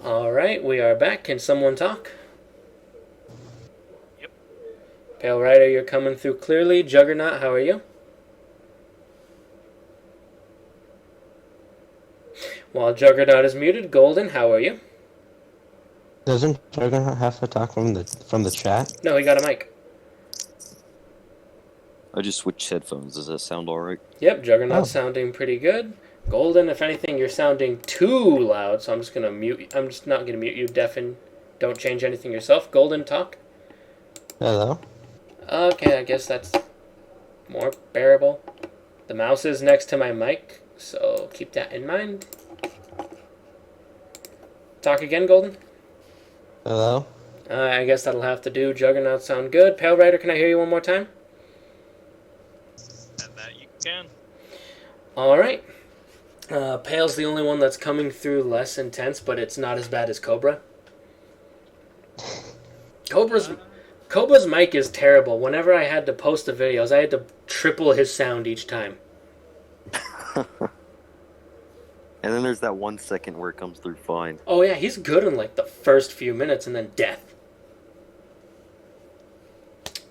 Alright, we are back. Can someone talk? Yep. Pale Rider, you're coming through clearly. Juggernaut, how are you? While Juggernaut is muted, Golden, how are you? Doesn't Juggernaut have to talk from the chat? No, he got a mic. I just switched headphones. Does that sound alright? Yep, Juggernaut's Oh. sounding pretty good. Golden, if anything, you're sounding too loud, so I'm just gonna mute you. I'm just not gonna mute you, deafen. Don't change anything yourself. Golden, talk. Hello? Okay, I guess that's more bearable. The mouse is next to my mic, so keep that in mind. Talk again, Golden. Hello? I guess that'll have to do. Juggernaut sound good. Pale Rider, can I hear you one more time? And that you can. Alright. Pale's the only one that's coming through less intense, but it's not as bad as Cobra. Cobra's mic is terrible. Whenever I had to post the videos, I had to triple his sound each time. And then there's that 1 second where it comes through fine. Oh yeah, he's good in like the first few minutes and then death.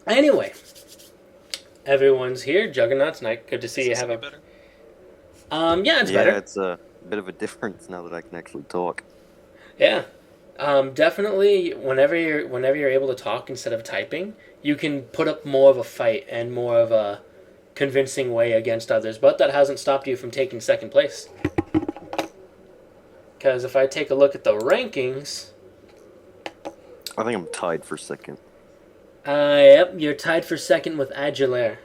Anyway, everyone's here. Juggernaut's night. Good to see you. Have a better. Yeah, it's yeah, better. it's a bit of a difference now that I can actually talk. Yeah, definitely. Whenever you're able to talk instead of typing, you can put up more of a fight and more of a convincing way against others. But that hasn't stopped you from taking second place. Because if I take a look at the rankings, I think I'm tied for second. yep, you're tied for second with Aguilera.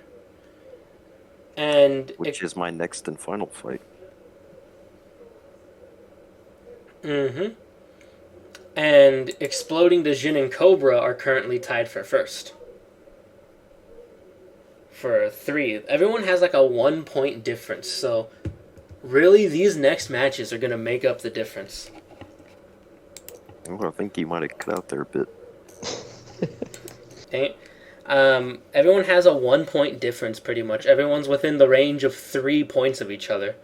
And Which is my next and final fight. Mm-hmm. And Exploding the Jin and Cobra are currently tied for first. For 3. Everyone has like a 1 point difference, so really these next matches are going to make up the difference. Well, I think you might have cut out there a bit. Okay? Everyone has a 1 point difference pretty much. Everyone's within the range of 3 points of each other.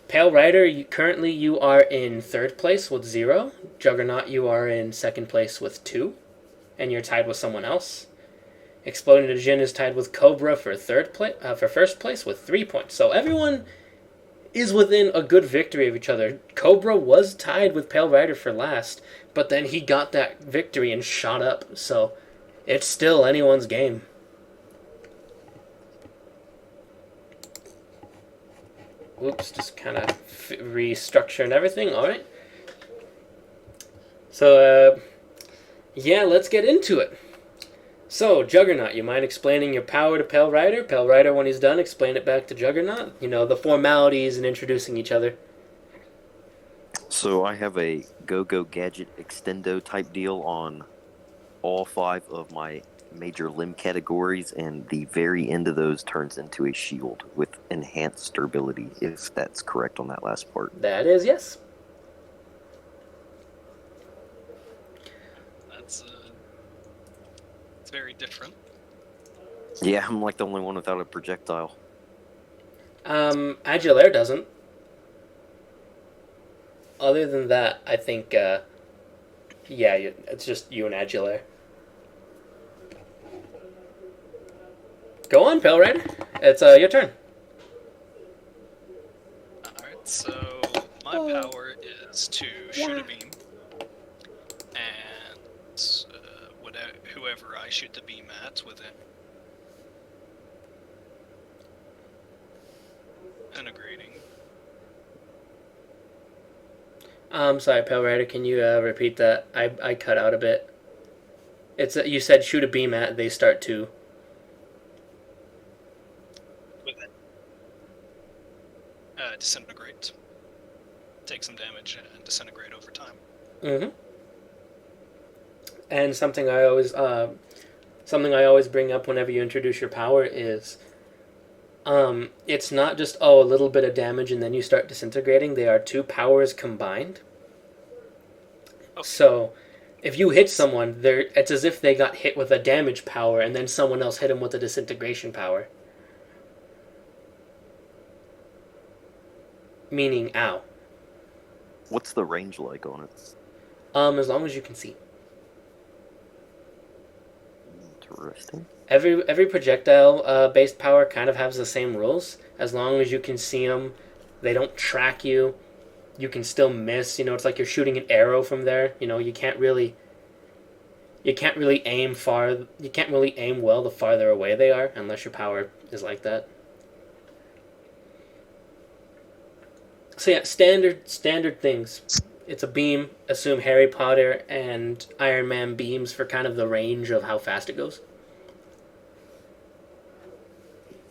Pale Rider, currently you are in third place with 0. Juggernaut, you are in second place with 2. And you're tied with someone else. Exploding the Jin is tied with Cobra for for first place with 3 points. So everyone is within a good victory of each other. Cobra was tied with Pale Rider for last, but then he got that victory and shot up. So it's still anyone's game. Oops, just kind of restructuring everything. All right. So, yeah, let's get into it. So, Juggernaut, you mind explaining your power to Pale Rider? Pale Rider, when he's done, explain it back to Juggernaut. You know, the formalities and introducing each other. So I have a go-go gadget extendo type deal on all 5 of my major limb categories, and the very end of those turns into a shield with enhanced durability, if that's correct on that last part. That is, yes. That's it's very different. Yeah, I'm like the only one without a projectile. Aguilera doesn't. Other than that, I think, yeah, it's just you and Aguilera. Go on, Pale Rider. It's your turn. Alright, so my power is to shoot a beam, and whoever I shoot the beam at with it. Integrating. Sorry, Pale Rider, can you repeat that? I cut out a bit. It's you said shoot a beam at, they start to. With it. Disintegrate. Take some damage and disintegrate over time. Mm-hmm. And something I always bring up whenever you introduce your power is, it's not just a little bit of damage and then you start disintegrating. They are 2 powers combined. Okay. So, if you hit someone, it's as if they got hit with a damage power and then someone else hit them with a disintegration power. Meaning, ow. What's the range like on it? As long as you can see. Interesting. Every projectile based power kind of has the same rules. As long as you can see them, they don't track you. You can still miss. It's like you're shooting an arrow from there. You can't really aim far. You can't really aim well the farther away they are, unless your power is like that. So yeah, standard things. It's a beam. Assume Harry Potter and Iron Man beams for kind of the range of how fast it goes.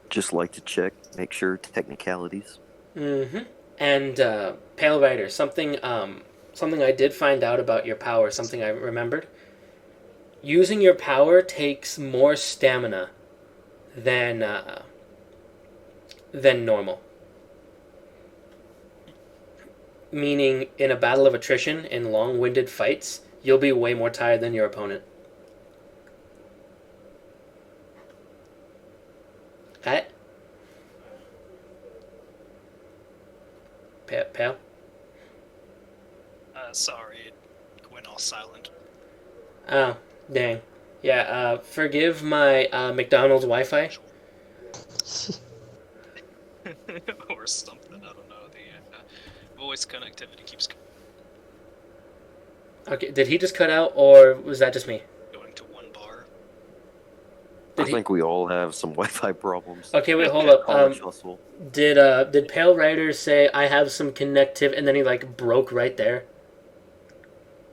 Just like to check, make sure technicalities. Mm-hmm. And Pale Rider, something I did find out about your power, something I remembered. Using your power takes more stamina than normal. Meaning, in a battle of attrition, in long-winded fights, you'll be way more tired than your opponent. Pat? Pale? Sorry, it went all silent. Oh, dang. Yeah, forgive my McDonald's Wi-Fi. Or something, I don't know. The voice connectivity keeps Okay, did he just cut out, or was that just me? going to one bar. I think we all have some Wi-Fi problems. Okay, wait, hold up. College hustle. Did Pale Rider say I have some connective, and then he broke right there?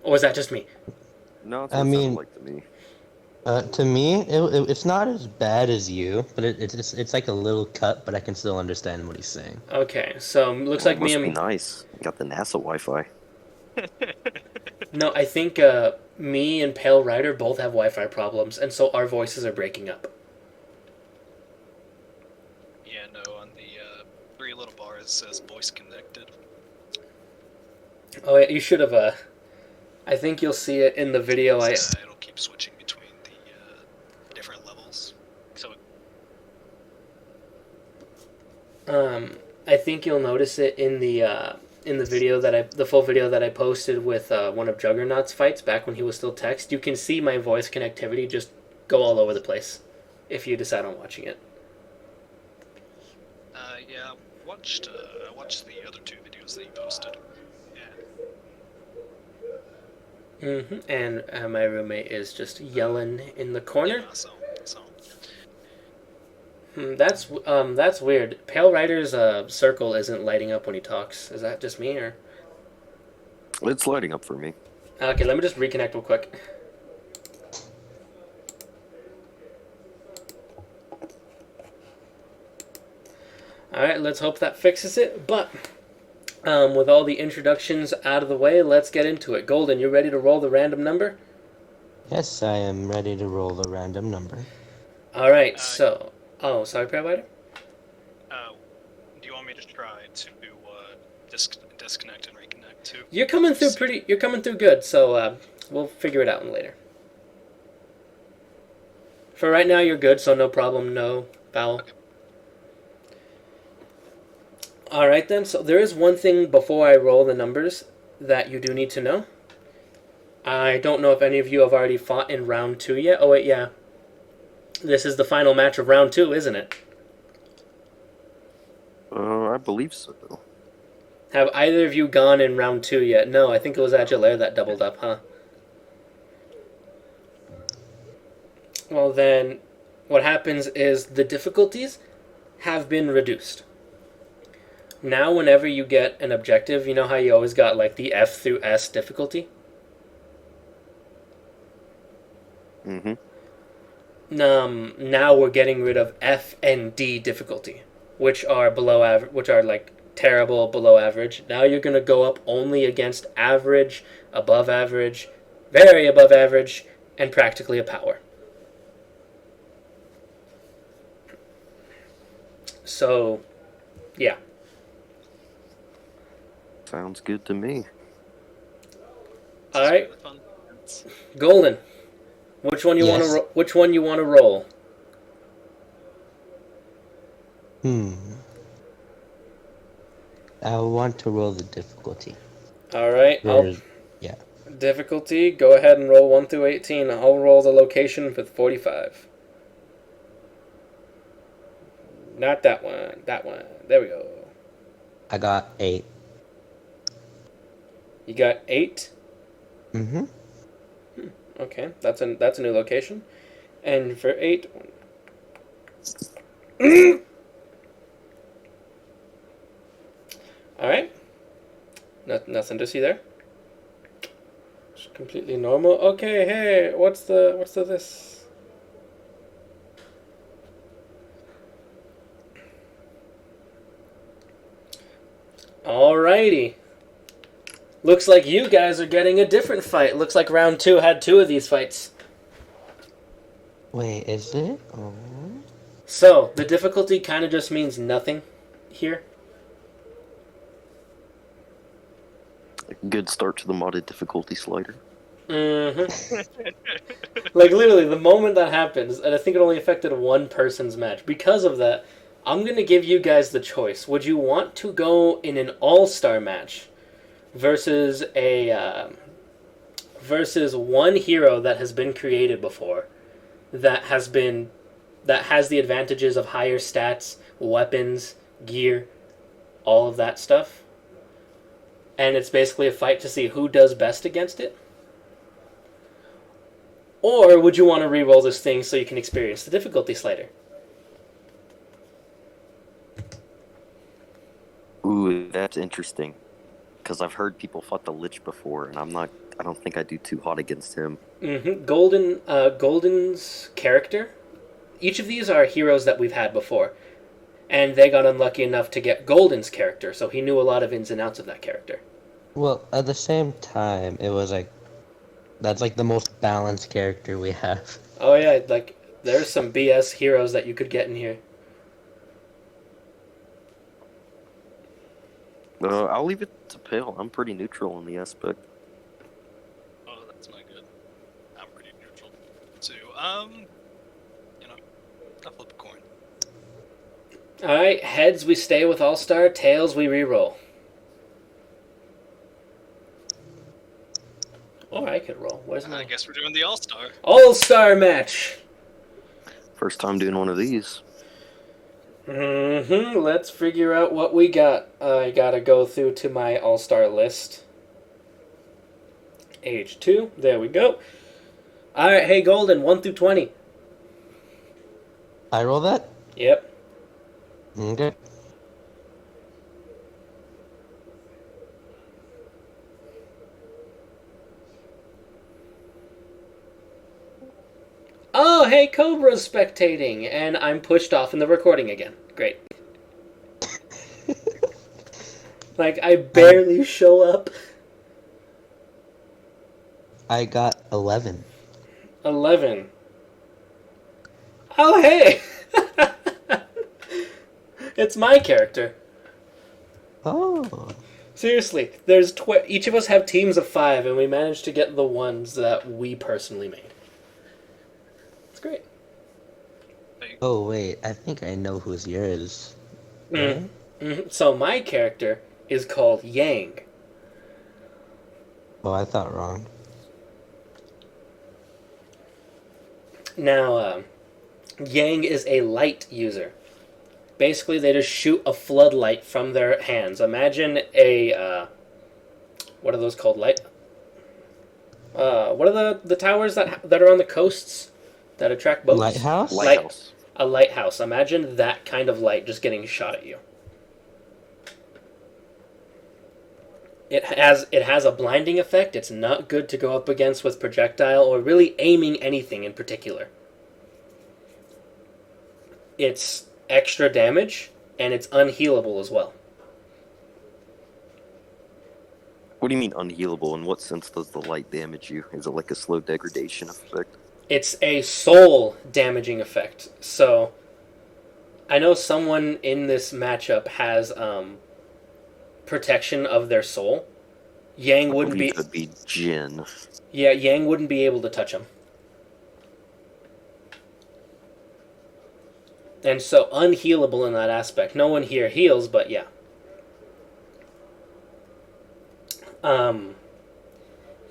Or was that just me? No, it's what it sounded like to me. To me, it's not as bad as you, but it's like a little cut, but I can still understand what he's saying. Okay, so looks Well, like me must be and nice. Got the NASA Wi-Fi. no, I think me and Pale Rider both have Wi-Fi problems, and so our voices are breaking up. Yeah, no, on the three little bars it says voice connected. Oh, yeah, you should have. I think you'll see it in the video. It'll keep switching between the different levels. So I think you'll notice it in the video the full video that I posted with one of Juggernaut's fights back when he was still text. You can see my voice connectivity just go all over the place if you decide on watching it. yeah, I watched the other two videos that you posted. And my roommate is just yelling in the corner. Yeah, so. That's weird. Pale Rider's circle isn't lighting up when he talks. Is that just me, or? It's lighting up for me. Okay, let me just reconnect real quick. Alright, let's hope that fixes it. But, with all the introductions out of the way, let's get into it. Golden, you ready to roll the random number? Yes, I am ready to roll the random number. Alright, so... Oh, sorry, Pale Rider? Do you want me to try to disconnect and reconnect too? You're coming through good, so we'll figure it out later. For right now, you're good, so no problem, no foul. Okay. Alright then, so there is one thing before I roll the numbers that you do need to know. I don't know if any of you have already fought in round 2 yet. Oh wait, yeah. This is the final match of round 2, isn't it? I believe so. Have either of you gone in round 2 yet? No, I think it was Agilere that doubled up, huh? Well then, what happens is the difficulties have been reduced. Now whenever you get an objective, you know how you always got the F through S difficulty? Mm-hmm. Now we're getting rid of F and D difficulty, which are below average, which are terrible below average. Now you're gonna go up only against average, above average, very above average, and practically a power. So, yeah. Sounds good to me. All right, Golden. Which one you want to? Which one you want to roll? I want to roll the difficulty. All right. Yeah. Difficulty, go ahead and roll 1 through 18. I'll roll the location with 45. Not that one. That one. There we go. I got 8. You got 8? Mm-hmm. Okay, that's a new location. And for 8... Alright. Nothing to see there. Just completely normal. Okay, hey, what's the this? Alrighty. Looks like you guys are getting a different fight. Looks like round 2 had 2 of these fights. Wait, is it? Oh. So, the difficulty kind of just means nothing here. Good start to the modded difficulty slider. Mm-hmm. Like, literally, the moment that happens, and I think it only affected one person's match. Because of that, I'm going to give you guys the choice. Would you want to go in an all-star match versus versus one hero that has been created before, that has the advantages of higher stats, weapons, gear, all of that stuff, and it's basically a fight to see who does best against it? Or would you want to re-roll this thing so you can experience the difficulty slider? Ooh, that's interesting. Because I've heard people fought the Lich before, and I don't think I do too hot against him. Mm-hmm. Golden's character. Each of these are heroes that we've had before. And they got unlucky enough to get Golden's character, so he knew a lot of ins and outs of that character. Well, at the same time, it was like... That's like the most balanced character we have. Oh yeah, like, there's some BS heroes that you could get in here. I'll leave it to Pale. I'm pretty neutral on the aspect. Oh, that's not good. I'm pretty neutral too. I'll flip a coin. Alright, heads we stay with All-Star, tails we re-roll. Or I could roll. Where's my... I guess we're doing the All-Star. All-Star match! First time doing one of these. Mm-hmm. Let's figure out what we got. I gotta go through to my all-star list. Age 2. There we go. Alright, hey Golden, 1 through 20. I roll that? Yep. Okay. Oh, hey, Cobra's spectating, and I'm pushed off in the recording again. Great. Like, I barely show up. I got 11. 11. Oh, hey! It's my character. Oh. Seriously, each of us have teams of 5, and we managed to get the ones that we personally made. It's great. Oh, wait. I think I know who's yours. Mm. Mm-hmm. So my character is called Yang. Oh, I thought wrong. Now, Yang is a light user. Basically, they just shoot a floodlight from their hands. Imagine a, what are those called? What are the towers that are on the coasts that attract boats? Lighthouse? Lighthouse. A lighthouse. Imagine that kind of light just getting shot at you. It has a blinding effect. It's not good to go up against with projectile or really aiming anything in particular. It's extra damage, and it's unhealable as well. What do you mean unhealable? In what sense does the light damage you? Is it like a slow degradation effect? It's a soul damaging effect. So, I know someone in this matchup has protection of their soul. Yang wouldn't be. It would be Jin. Yeah, Yang wouldn't be able to touch him. And so unhealable in that aspect. No one here heals, but yeah.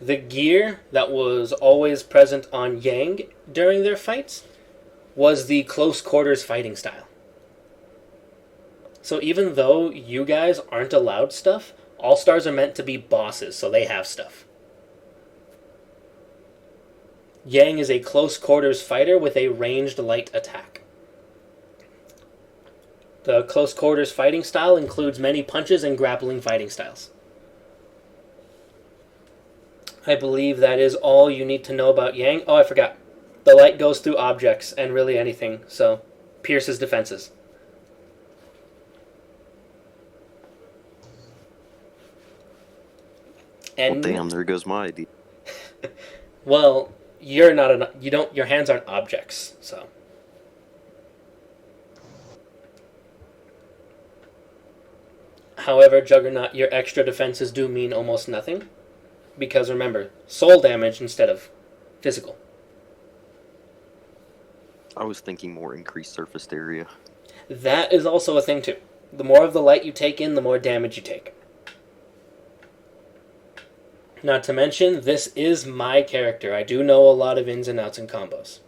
The gear that was always present on Yang during their fights was the close quarters fighting style. So even though you guys aren't allowed stuff, all stars are meant to be bosses, so they have stuff. Yang is a close quarters fighter with a ranged light attack. The close quarters fighting style includes many punches and grappling fighting styles. I believe that is all you need to know about Yang. Oh, I forgot. The light goes through objects and really anything, so pierces defenses. And Well, damn, there goes my idea. well, you're not an you don't your hands aren't objects, so. However, Juggernaut, your extra defenses do mean almost nothing. Because remember, soul damage instead of physical. I was thinking more increased surface area. That is also a thing too. The more of the light you take in, the more damage you take. Not to mention, this is my character. I do know a lot of ins and outs and combos.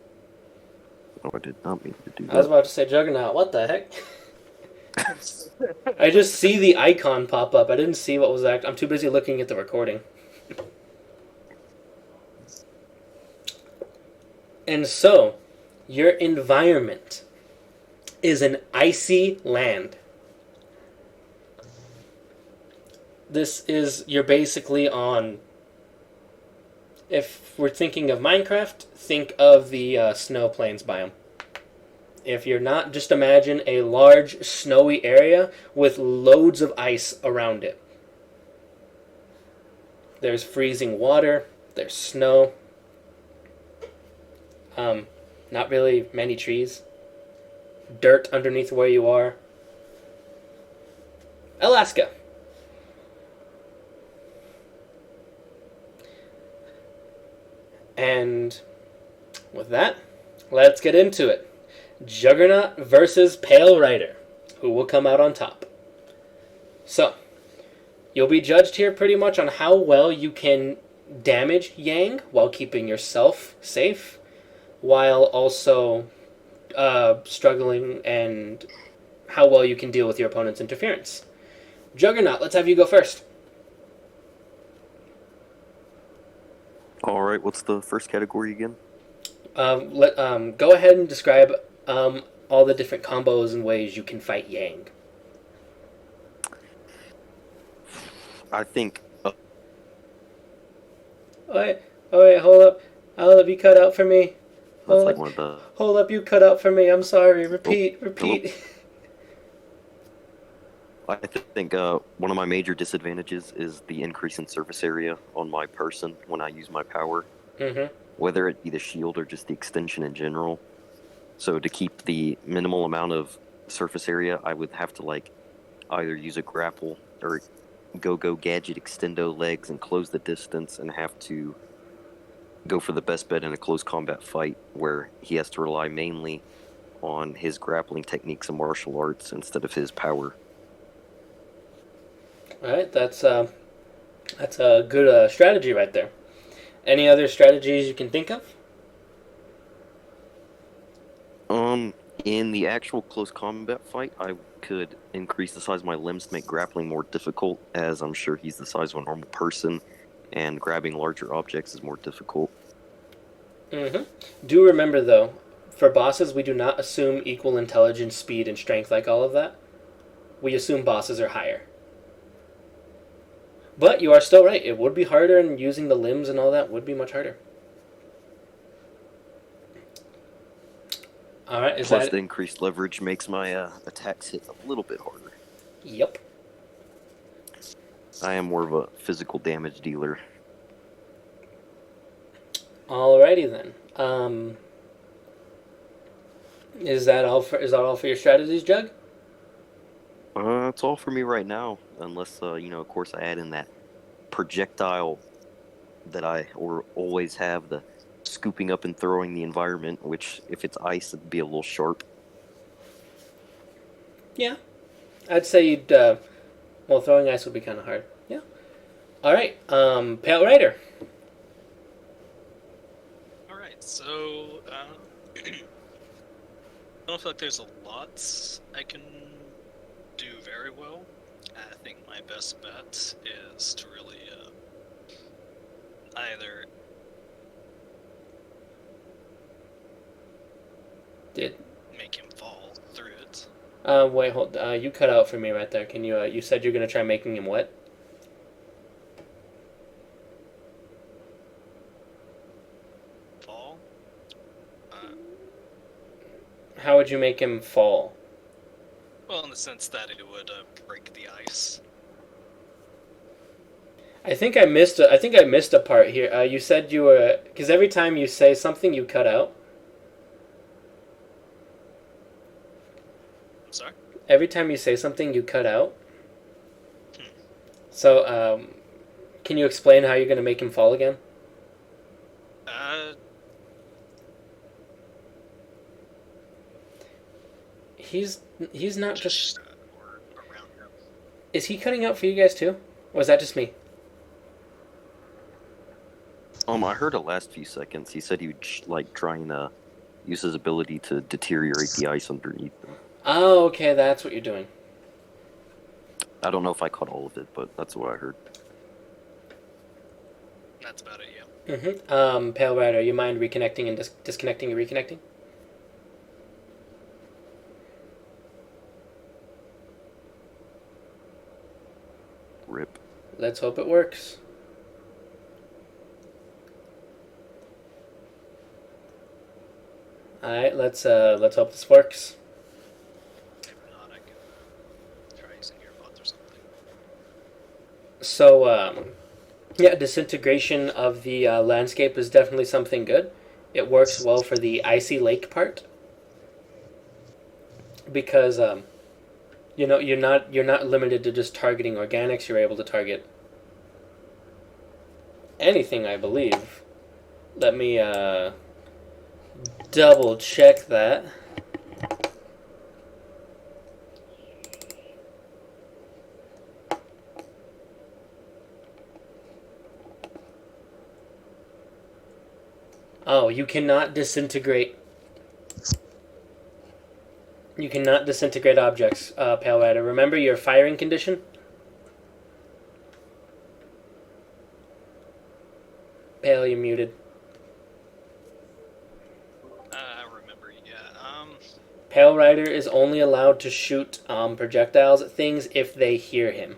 Oh, I did not mean to do that. I was about to say Juggernaut. What the heck? I just see the icon pop up. I didn't see what was I'm too busy looking at the recording. And so, your environment is an icy land. You're basically on, if we're thinking of Minecraft, think of the snow plains biome. If you're not, just imagine a large snowy area with loads of ice around it. There's freezing water, there's snow, not really many trees, dirt underneath where you are. Alaska. And with that, let's get into it. Juggernaut versus Pale Rider. Who will come out on top? So, you'll be judged here pretty much on how well you can damage Yang while keeping yourself safe, while also struggling, and how well you can deal with your opponent's interference. Juggernaut, let's have you go first. Alright, what's the first category again? Go ahead and describe all the different combos and ways you can fight Yang. I think Oh wait, hold up. Hold up, you cut out for me. that's like one of the... Hold up, you cut out for me. I'm sorry. Repeat. I think one of my major disadvantages is the increase in surface area on my person when I use my power. Mm-hmm. Whether it be the shield or just the extension in general. So to keep the minimal amount of surface area, I would have to either use a grapple or go gadget extendo legs and close the distance, and have to go for the best bet in a close combat fight where he has to rely mainly on his grappling techniques and martial arts instead of his power. All right, that's a good strategy right there. Any other strategies you can think of? In the actual close combat fight, I could increase the size of my limbs to make grappling more difficult, as I'm sure he's the size of a normal person, and grabbing larger objects is more difficult. Mm-hmm. Do remember, though, for bosses, we do not assume equal intelligence, speed, and strength like all of that. We assume bosses are higher. But you are still right. It would be harder, and using the limbs and all that would be much harder. All right, Plus, the increased leverage makes my attacks hit a little bit harder. Yep. I am more of a physical damage dealer. Alrighty then. Is that all for your strategies, Jug? That's all for me right now, unless of course, I add in that projectile that I always have, the scooping up and throwing the environment, which if it's ice, it'd be a little sharp. Yeah, I'd say you'd. Throwing ice would be kind of hard. Yeah. All right, Pale Rider, So, I don't feel like there's a lot I can do very well. I think my best bet is to really either Did make him fall through it. wait, hold. You cut out for me right there. Can you? You said you're gonna try making him what? Fall? How would you make him fall? Well, in the sense that it would break the ice. I think I missed. I think I missed a part here. You said you were because every time you say something, you cut out. I'm sorry? Every time you say something, you cut out. Hmm. So, can you explain how you're gonna make him fall again? He's not just. Or around him. Is he cutting out for you guys too, or is that just me? I heard the last few seconds. He said he would like trying to use his ability to deteriorate the ice underneath him. Oh, okay, that's what you're doing. I don't know if I caught all of it, but that's what I heard. That's about it, yeah. Mm-hmm. Pale Rider, you mind reconnecting and disconnecting and reconnecting? Rip. Let's hope it works. All right, let's hope this works. If not, I can try using earbuds or something. So, yeah, disintegration of the landscape is definitely something good. It works well for the icy lake part because you're not limited to just targeting organics. You're able to target anything, I believe. Let me double check that. Oh, you cannot disintegrate. You cannot disintegrate objects, Pale Rider. Remember your firing condition? Pale, you're muted. I remember, yeah. Pale Rider is only allowed to shoot projectiles at things if they hear him.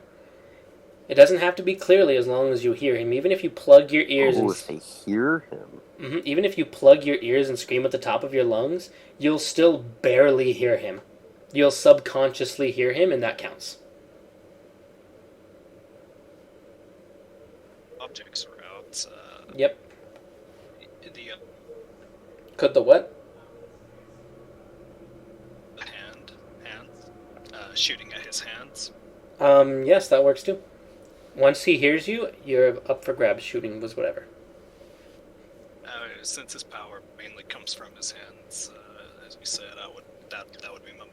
It doesn't have to be clearly as long as you hear him. Even if you plug your ears if they hear him. Even if you plug your ears and scream at the top of your lungs, you'll still barely hear him. You'll subconsciously hear him, and that counts. Objects are out. Yep. The Could the what? hands, shooting at his hands. Yes, that works too. Once he hears you, you're up for grabs. Shooting was whatever. Since his power mainly comes from his hands, as we said, that would be my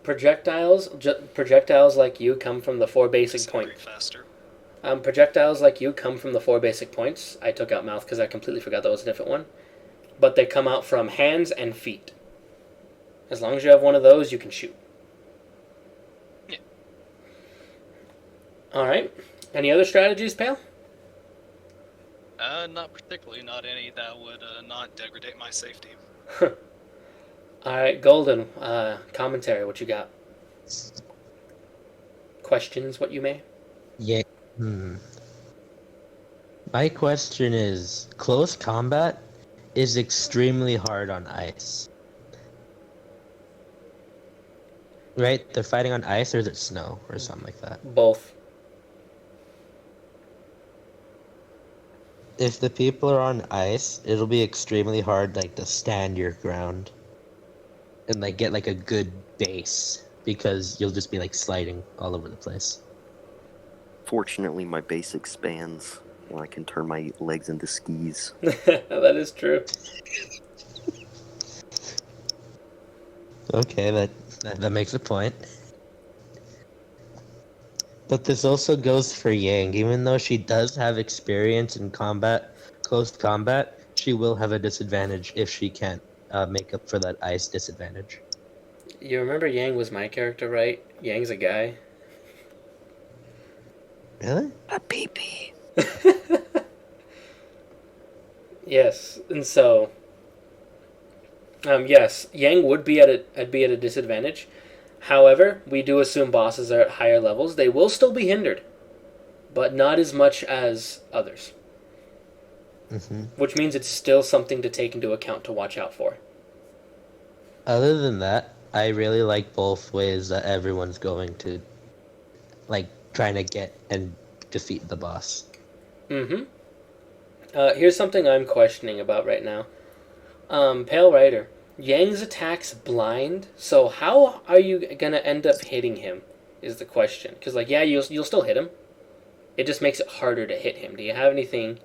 Projectiles like you come from the four basic points. faster. Projectiles like you come from the four basic points. I took out mouth because I completely forgot that was a different one. But they come out from hands and feet. As long as you have one of those, you can shoot. Yeah. Alright. Any other strategies, Pale? Not particularly. Not any that would not degrade my safety. Alright, Golden. Commentary, what you got? Questions, what you may? Yeah. My question is, close combat is extremely hard on ice. Right? They're fighting on ice, or is it snow or something like that? Both. If the people are on ice, it'll be extremely hard, like, to stand your ground and like get like a good base, because you'll just be like sliding all over the place. Fortunately, my base expands, and I can turn my legs into skis. That is true. Okay, that makes a point. But this also goes for Yang. Even though she does have experience in combat, close combat, she will have a disadvantage if she can't make up for that ice disadvantage. You remember Yang was my character, right? Yang's a guy. Really? A baby. Yes, and so yes, Yang would be at a disadvantage. However, we do assume bosses are at higher levels. They will still be hindered, but not as much as others. Mm-hmm. Which means it's still something to take into account to watch out for. Other than that, I really like both ways that everyone's going to, like, trying to get and defeat the boss. Mm-hmm. Here's something I'm questioning about right now. Pale Rider. Yang's attack's blind, so how are you gonna end up hitting him? Is the question. Because, like, yeah, you'll still hit him. It just makes it harder to hit him. Do you have anything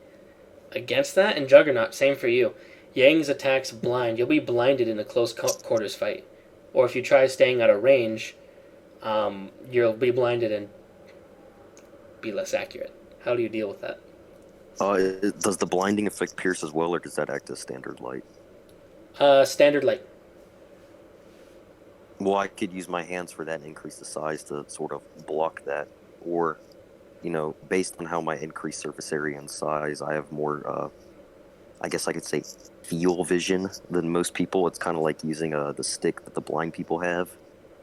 against that? And Juggernaut, same for you. Yang's attack's blind. You'll be blinded in a close quarters fight. Or if you try staying out of range, you'll be blinded and be less accurate. How do you deal with that? Does the blinding affect Pierce as well, or does that act as standard light? Standard light. Well, I could use my hands for that and increase the size to sort of block that. Or, based on how my increased surface area and size, I have more, I guess I could say, field vision than most people. It's kind of like using the stick that the blind people have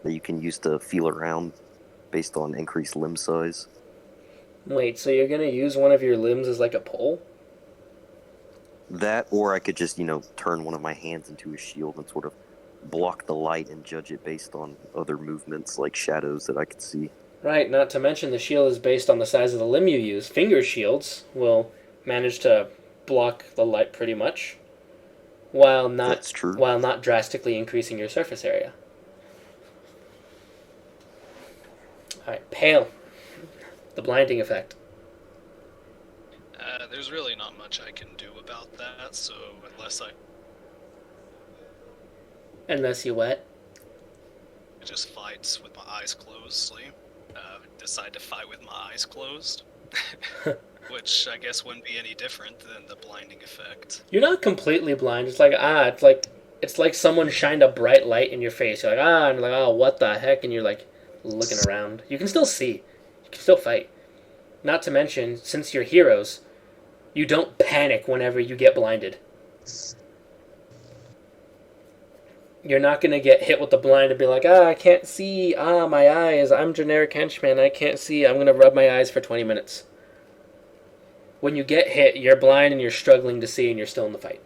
that you can use to feel around based on increased limb size. Wait, so you're gonna use one of your limbs as like a pole? That, or I could just, turn one of my hands into a shield and sort of block the light and judge it based on other movements like shadows that I could see. Right, not to mention the shield is based on the size of the limb you use. Finger shields will manage to block the light pretty much, That's true. while not drastically increasing your surface area. Alright, pale. The blinding effect. There's really not much I can do about that, so Unless you what? just fight with my eyes closed, decide to fight with my eyes closed, which I guess wouldn't be any different than the blinding effect. You're not completely blind. It's like someone shined a bright light in your face. You're like, and you're like, oh, what the heck? And you're like looking around. You can still see. You can still fight. Not to mention, since you're heroes, you don't panic whenever you get blinded. You're not going to get hit with the blind and be like, I can't see. My eyes. I'm generic henchman. I can't see. I'm going to rub my eyes for 20 minutes. When you get hit, you're blind and you're struggling to see and you're still in the fight.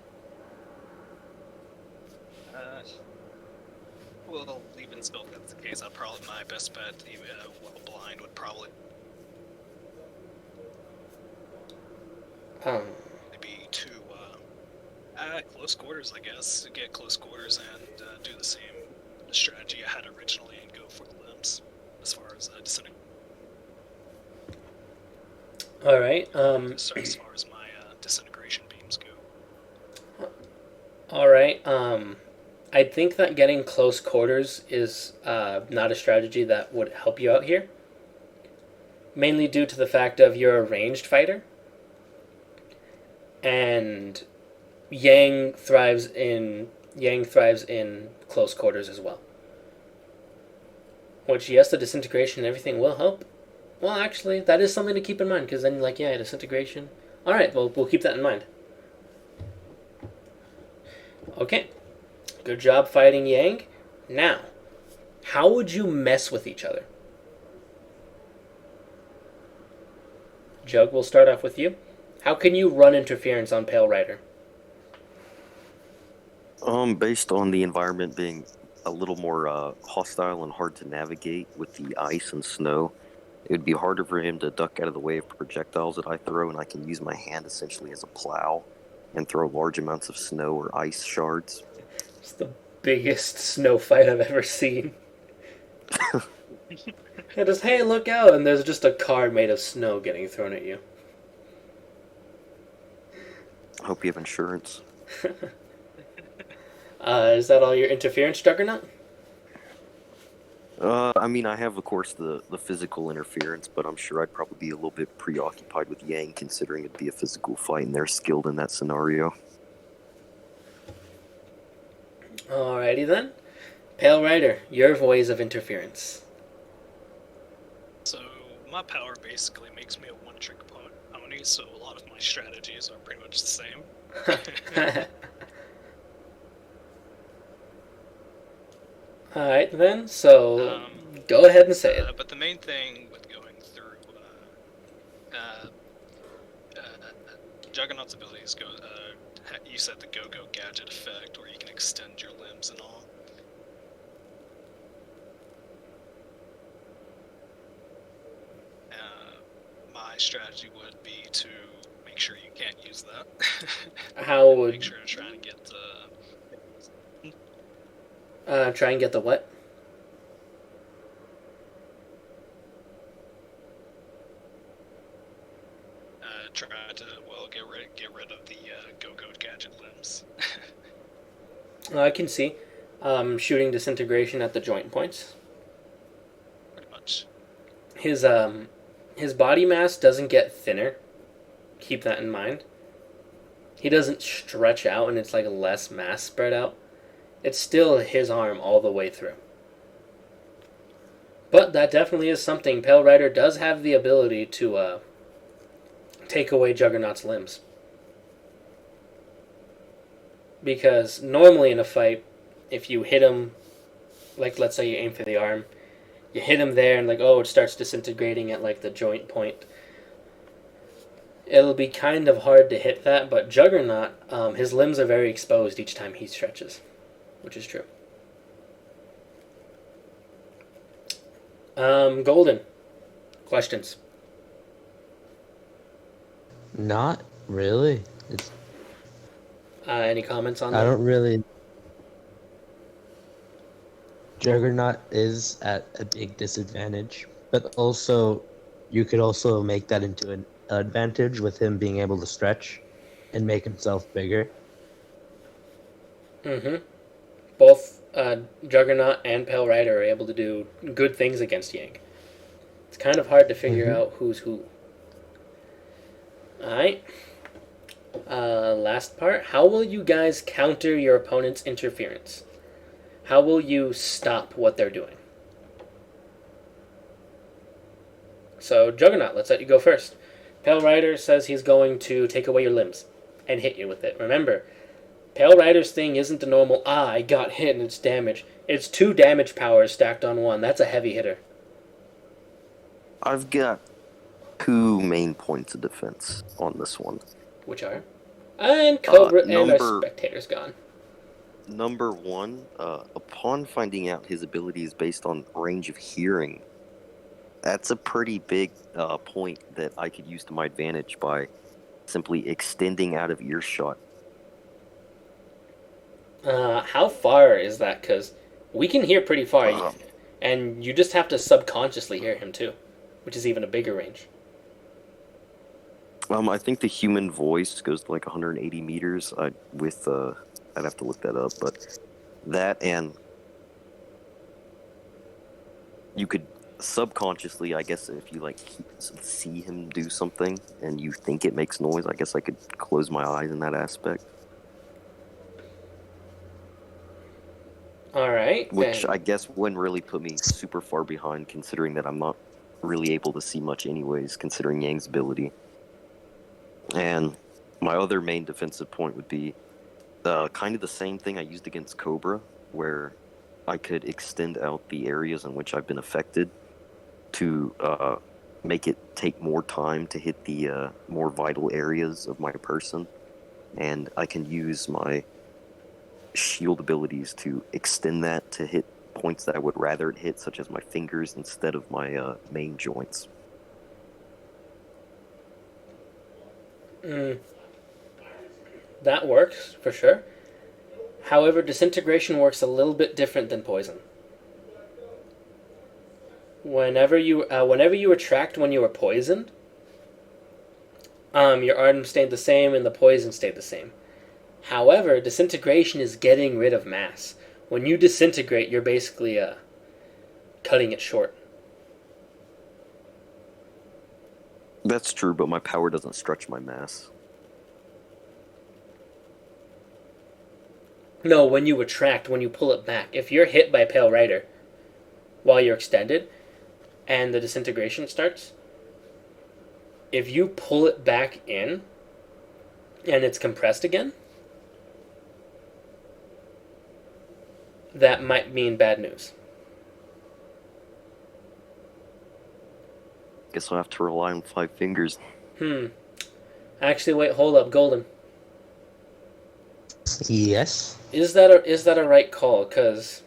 Well, even still, if that's the case, my best bet, even while blind, would probably be to close quarters, I guess. Get close quarters and do the same strategy I had originally and go for the limbs as far as disintegration. All right. As far as my disintegration beams go. All right. I think that getting close quarters is not a strategy that would help you out here. Mainly due to the fact of you're a ranged fighter. And Yang thrives in close quarters as well. Which, yes, the disintegration and everything will help. Well, actually, that is something to keep in mind, because then, disintegration. All right, well, we'll keep that in mind. Okay, good job fighting Yang. Now, how would you mess with each other? Jug, we'll start off with you. How can you run interference on Pale Rider? Based on the environment being a little more hostile and hard to navigate with the ice and snow, it would be harder for him to duck out of the way of projectiles that I throw, and I can use my hand essentially as a plow and throw large amounts of snow or ice shards. It's the biggest snow fight I've ever seen. It is, hey, look out, and there's just a car made of snow getting thrown at you. I hope you have insurance. Is that all your interference, Juggernaut? I have, of course, the physical interference, but I'm sure I'd probably be a little bit preoccupied with Yang, considering it'd be a physical fight, and they're skilled in that scenario. Alrighty then. Pale Rider, your ways of interference. So my power basically makes me a one-trick pony, so a lot of my strategies are pretty much the same. Alright then, so go ahead and say it. But the main thing with going through Juggernaut's abilities go. You said the go-go gadget effect, where you can extend your limbs and all. My strategy would be to make sure you can't use that. How would make sure to try and get try and get the what? try to get rid of the go-go gadget limbs. I can see. Shooting disintegration at the joint points. Pretty much. His body mass doesn't get thinner. Keep that in mind. He doesn't stretch out and it's like less mass spread out. It's still his arm all the way through. But that definitely is something. Pale Rider does have the ability to take away Juggernaut's limbs. Because normally in a fight, if you hit him, like let's say you aim for the arm, you hit him there and like, oh, it starts disintegrating at like the joint point. It'll be kind of hard to hit that, but Juggernaut, his limbs are very exposed each time he stretches, which is true. Golden. Questions? Not really. It's Any comments on that? I don't really. Juggernaut is at a big disadvantage, but also you could also make that into an advantage with him being able to stretch and make himself bigger. Mm-hmm. Both Juggernaut and Pale Rider are able to do good things against Yang. It's kind of hard to figure out who's who. Alright. Last part. How will you guys counter your opponent's interference? How will you stop what they're doing? So, Juggernaut, let's let you go first. Pale Rider says he's going to take away your limbs and hit you with it. Remember, Pale Rider's thing isn't the normal, I got hit and it's damage. It's 2 damage powers stacked on 1. That's a heavy hitter. I've got 2 main points of defense on this one. Which are? And Cobra and our spectator's gone. Number 1, upon finding out his ability is based on range of hearing, that's a pretty big point that I could use to my advantage by simply extending out of earshot. How far is that? Because we can hear pretty far, and you just have to subconsciously hear him too, which is even a bigger range. I think the human voice goes to like 180 meters. I'd have to look that up, but that, and you could subconsciously, I guess, if you like see him do something and you think it makes noise, I guess I could close my eyes in that aspect. Alright. Which I guess wouldn't really put me super far behind, considering that I'm not really able to see much anyways, considering Yang's ability. And my other main defensive point would be kind of the same thing I used against Cobra, where I could extend out the areas in which I've been affected to make it take more time to hit the more vital areas of my person. And I can use my shield abilities to extend that to hit points that I would rather it hit, such as my fingers instead of my main joints. That works, for sure. However, disintegration works a little bit different than poison. Whenever you retract when you were poisoned, your arm stayed the same and the poison stayed the same. However, disintegration is getting rid of mass. When you disintegrate, you're basically cutting it short. That's true, but my power doesn't stretch my mass. No, when you retract, when you pull it back. If you're hit by Pale Rider while you're extended and the disintegration starts, if you pull it back in and it's compressed again, that might mean bad news. Guess I'll have to rely on 5 fingers. Actually, wait, hold up, Golden. Yes. Is that a right call? Because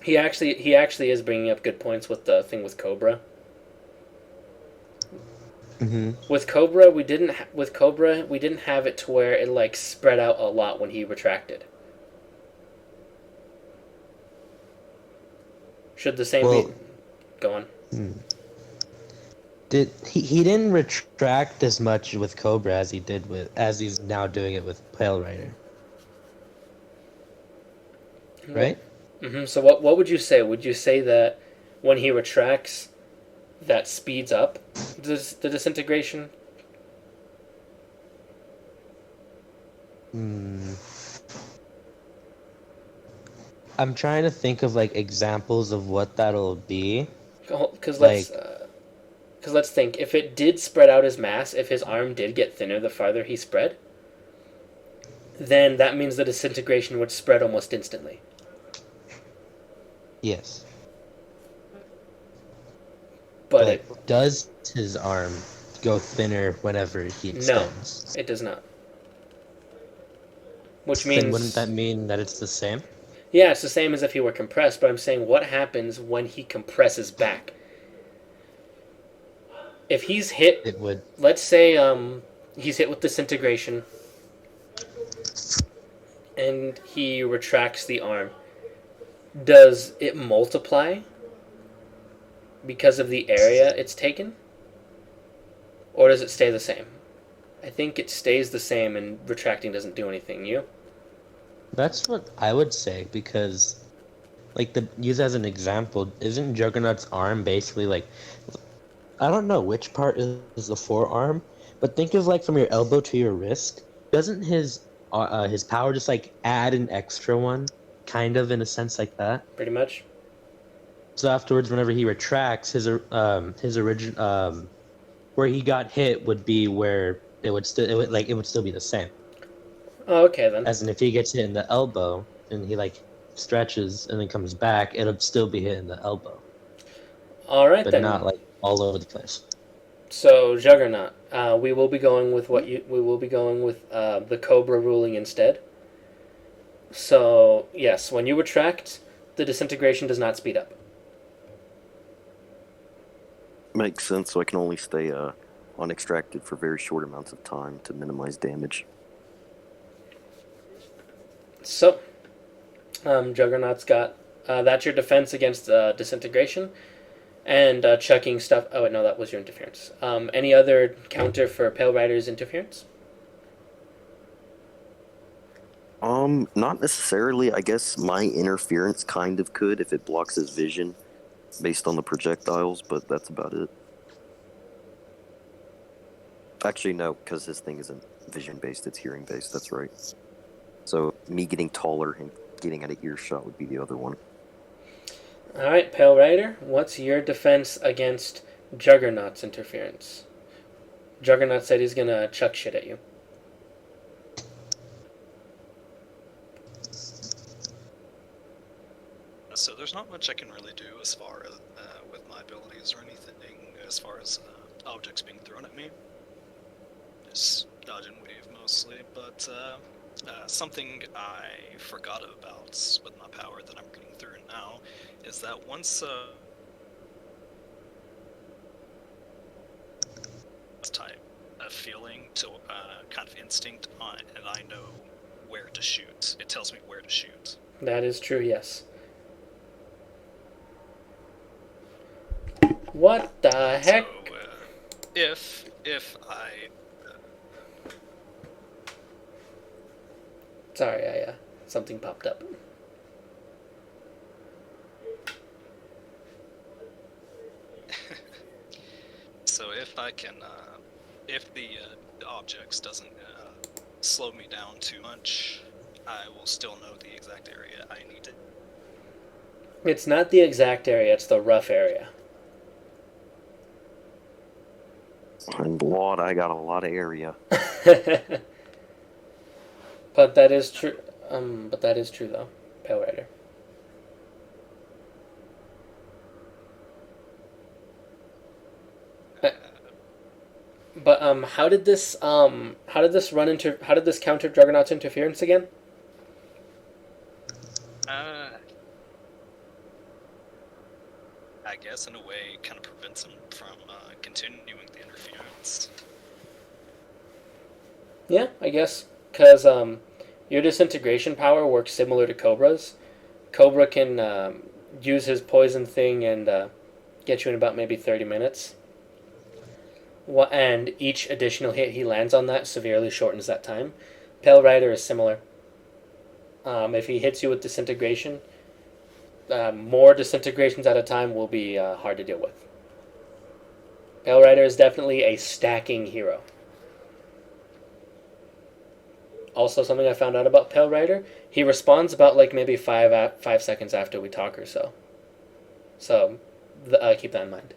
he actually is bringing up good points with the thing with Cobra. Mm-hmm. With Cobra, we didn't have it to where it like spread out a lot when he retracted. Should the same be? Go on. He didn't retract as much with Cobra as he's now doing it with Pale Rider. Right? So what would you say? Would you say that when he retracts, that speeds up the disintegration? I'm trying to think of like examples of what that'll be. Because let's think. If it did spread out his mass, if his arm did get thinner the farther he spread, then that means the disintegration would spread almost instantly. Yes. But does his arm go thinner whenever he extends? No, it does not. Which Then means... wouldn't that mean that it's the same? Yeah, it's the same as if he were compressed, but I'm saying what happens when he compresses back? If he's hit... It would... Let's say he's hit with disintegration, and he retracts the arm. Does it multiply because of the area it's taken? Or does it stay the same? I think it stays the same and retracting doesn't do anything. You? That's what I would say, because, like, use as an example, isn't Juggernaut's arm basically like, I don't know which part is the forearm, but think of like from your elbow to your wrist. Doesn't his power just like add an extra one, kind of in a sense like that? Pretty much. So afterwards, whenever he retracts, his original where he got hit would be where it would still be the same. Oh, okay then. As in, if he gets hit in the elbow and he like stretches and then comes back, it'll still be hit in the elbow. All right, but then. Not like all over the place. So Juggernaut, we will be going with the Cobra ruling instead. So yes, when you retract, the disintegration does not speed up. Makes sense. So I can only stay unextracted for very short amounts of time to minimize damage. So, Juggernaut's got that's your defense against disintegration, and chucking stuff. Oh wait, no, that was your interference. Any other counter for Pale Rider's interference? Not necessarily. I guess my interference kind of could if it blocks his vision, based on the projectiles, but that's about it. Actually, no, because his thing isn't vision-based; it's hearing-based. That's right. So me getting taller and getting out of earshot would be the other one. All right, Pale Rider, what's your defense against Juggernaut's interference? Juggernaut said he's gonna chuck shit at you. So there's not much I can really do as far as with my abilities or anything as far as objects being thrown at me. Just dodge and wave mostly, but something I forgot about with my power that I'm getting through now is that once type a feeling to kind of instinct on, and I know where to shoot. It tells me where to shoot. That is true, yes. What the heck? So, if I... Sorry, something popped up. So if I can, if the objects doesn't slow me down too much, I will still know the exact area I need to. It's not the exact area, it's the rough area. And Lord, I got a lot of area. But that is true. But that is true though, Pale Rider. Uh, But how did this how did this counter Juggernaut's interference again? uh, I guess in a way, it kind of prevents him from continuing the interference. Yeah, I guess because your disintegration power works similar to Cobra's. Cobra can use his poison thing and get you in about maybe 30 minutes. And each additional hit he lands on that severely shortens that time. Pale Rider is similar. If he hits you with disintegration, more disintegrations at a time will be hard to deal with. Pale Rider is definitely a stacking hero. Also, something I found out about Pale Rider, he responds about like maybe 5 seconds after we talk or so. So keep that in mind.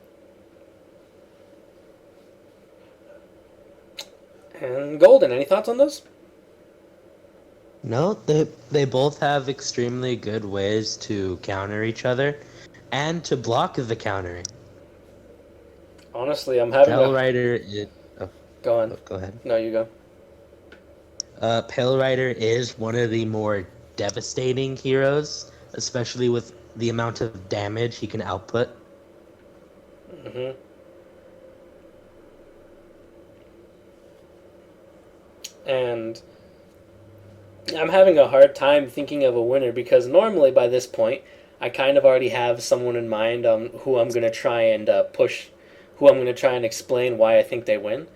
And Golden, any thoughts on those? No, they both have extremely good ways to counter each other and to block the countering. Honestly, I'm having Pale a... Rider is, Go on. go ahead. No, you go. Pale Rider is one of the more devastating heroes, especially with the amount of damage he can output. Mm-hmm. And I'm having a hard time thinking of a winner because normally by this point, I kind of already have someone in mind on who I'm going to try and push, who I'm going to try and explain why I think they win.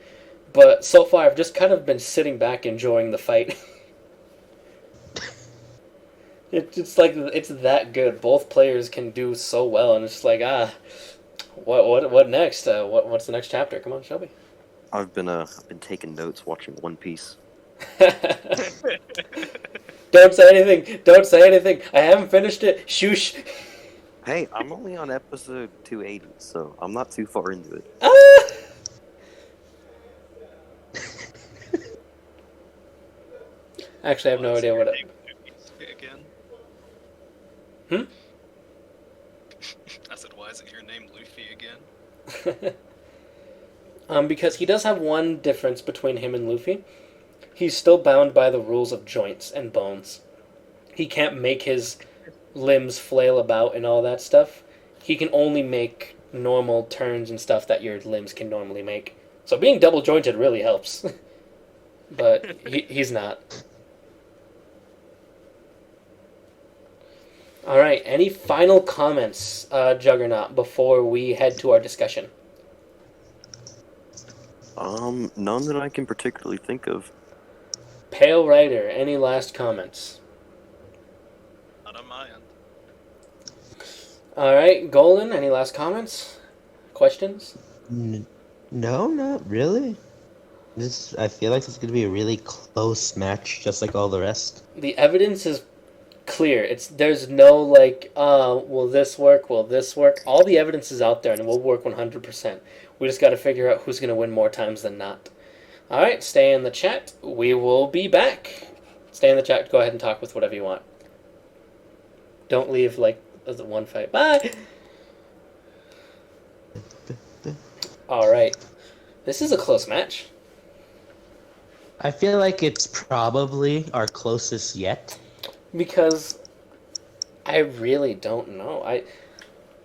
But so far, I've just kind of been sitting back enjoying the fight. It's like it's that good. Both players can do so well, and it's like what next? What's the next chapter? Come on, Shelby. I've been taking notes watching One Piece. Don't say anything. Don't say anything. I haven't finished it. Shoosh. Hey, I'm only on episode 280, so I'm not too far into it. Ah! Actually, I have no idea what it... Again? Hmm? I said, why isn't your name Luffy again? Because he does have one difference between him and Luffy. He's still bound by the rules of joints and bones. He can't make his limbs flail about and all that stuff. He can only make normal turns and stuff that your limbs can normally make. So being double jointed really helps. But he's not. Alright, any final comments, Juggernaut, before we head to our discussion? None that I can particularly think of. Pale Rider, any last comments? Not on my end. Alright, Golden, any last comments? Questions? No, not really. I feel like it's going to be a really close match, just like all the rest. The evidence is clear. There's no like, will this work? Will this work? All the evidence is out there and it will work 100%. We just got to figure out who's going to win more times than not. Alright, stay in the chat. We will be back. Stay in the chat. Go ahead and talk with whatever you want. Don't leave like as a one fight. Bye! Alright. This is a close match. I feel like it's probably our closest yet. Because I really don't know.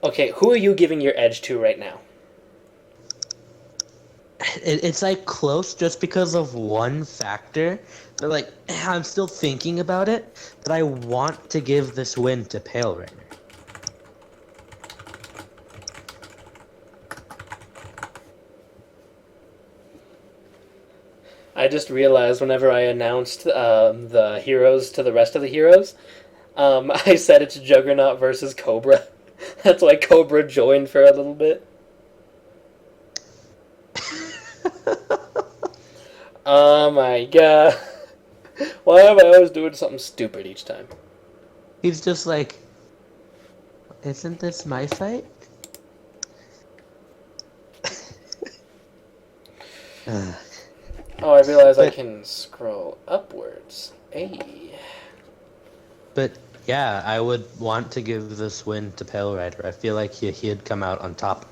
Okay, who are you giving your edge to right now? It's like close just because of one factor. But like, I'm still thinking about it, but I want to give this win to Pale Rider. I just realized whenever I announced the heroes to the rest of the heroes, I said it's Juggernaut versus Cobra. That's why Cobra joined for a little bit. Oh my god. Why am I always doing something stupid each time? He's just like, isn't this my fight? Oh, I realize I But can scroll upwards. Hey. but yeah, I would want to give this win to Pale Rider. I feel like he'd come out on top.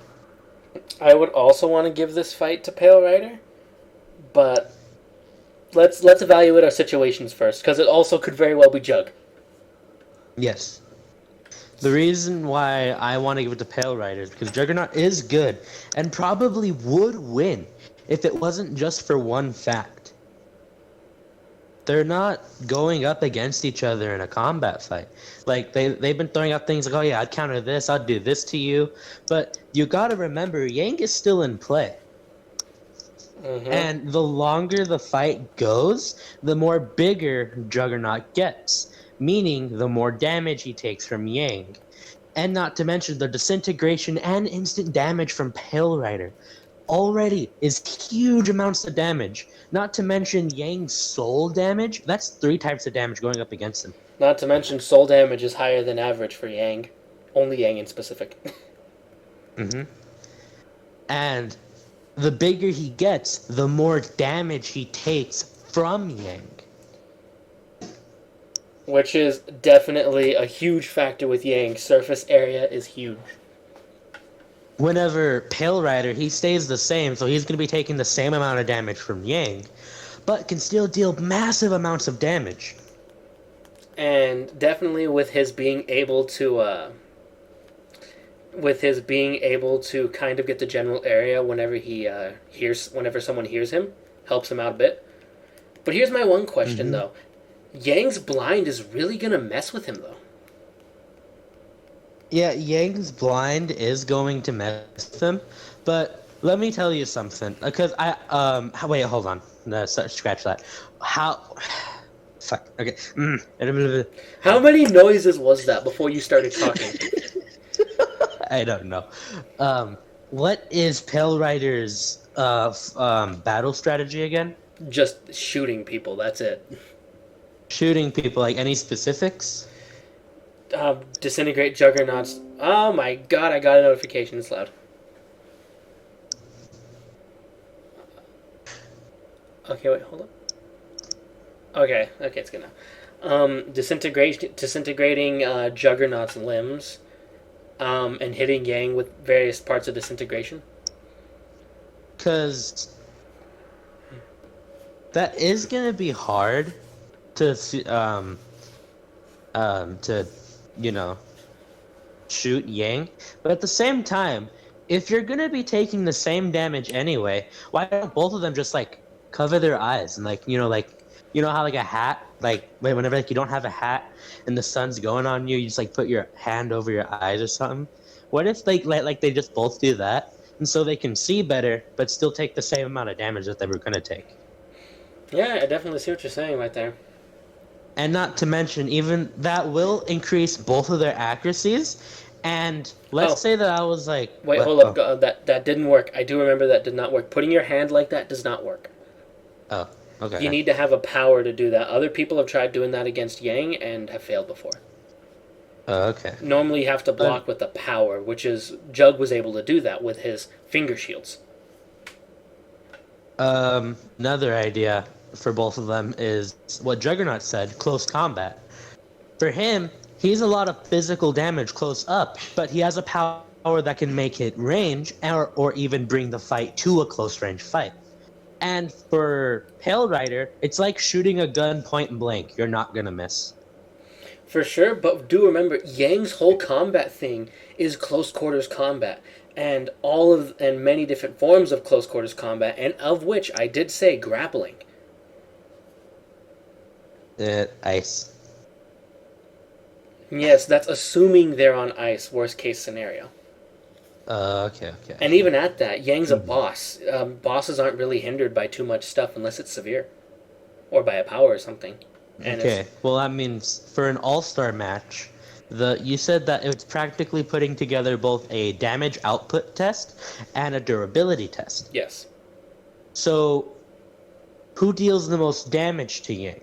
I would also want to give this fight to Pale Rider, but let's evaluate our situations first, because it also could very well be Jug. Yes. The reason why I want to give it to Pale Rider is because Juggernaut is good and probably would win if it wasn't just for one fact. They're not going up against each other in a combat fight. Like, they've been throwing out things like, oh yeah, I'd counter this, I'd do this to you. But you gotta remember, Yang is still in play. Mm-hmm. And the longer the fight goes, the more bigger Juggernaut gets. Meaning, the more damage he takes from Yang. And not to mention the disintegration and instant damage from Pale Rider already is huge amounts of damage. Not to mention Yang's soul damage. That's 3 types of damage going up against him. Not to mention soul damage is higher than average for Yang. Only Yang in specific. Mm-hmm. And the bigger he gets, the more damage he takes from Yang. Which is definitely a huge factor with Yang. Surface area is huge. Whenever Pale Rider, he stays the same, so he's going to be taking the same amount of damage from Yang, but can still deal massive amounts of damage. And definitely with his being able to kind of get the general area whenever whenever someone hears him, helps him out a bit. But here's my one question though. Yang's blind is really gonna mess with him though. Yeah, Yang's blind is going to mess with him, but let me tell you something. Because wait, hold on. No, scratch that. How? Fuck. Okay. How many noises was that before you started talking? I don't know. What is Pale Rider's battle strategy again? Just shooting people. That's it. Shooting people. Like any specifics? Disintegrate Juggernauts. Oh my god! I got a notification. It's loud. Okay, wait, hold up. Okay, it's good now. Disintegrating Juggernaut's limbs, and hitting Yang with various parts of disintegration. Because that is gonna be hard to shoot Yang, but at the same time, if you're gonna be taking the same damage anyway, why don't both of them just like cover their eyes and like how like a hat, like whenever like you don't have a hat and the sun's going on you, you just like put your hand over your eyes or something. What if like they just both do that, and so they can see better but still take the same amount of damage that they were gonna take? Yeah, I definitely see what you're saying right there. And not to mention, even that will increase both of their accuracies. And let's say that I was like, wait, hold up, that didn't work. I do remember that did not work. Putting your hand like that does not work. Oh, okay. You need to have a power to do that. Other people have tried doing that against Yang and have failed before. Oh, okay. Normally you have to block with the power, which is Jug was able to do that with his finger shields. Another idea for both of them is what Juggernaut said, close combat. For him, he's a lot of physical damage close up, but he has a power that can make it range or even bring the fight to a close range fight. And for Pale Rider, it's like shooting a gun point blank. You're not gonna miss. For sure, but do remember, Yang's whole combat thing is close quarters combat. And many different forms of close quarters combat, and of which I did say grappling. Ice. Yes, that's assuming they're on ice, worst case scenario. Okay. And even at that, Yang's a boss. Bosses aren't really hindered by too much stuff unless it's severe. Or by a power or something. And okay, well that means for an all-star match, you said that it's practically putting together both a damage output test and a durability test. Yes. So, who deals the most damage to Yang?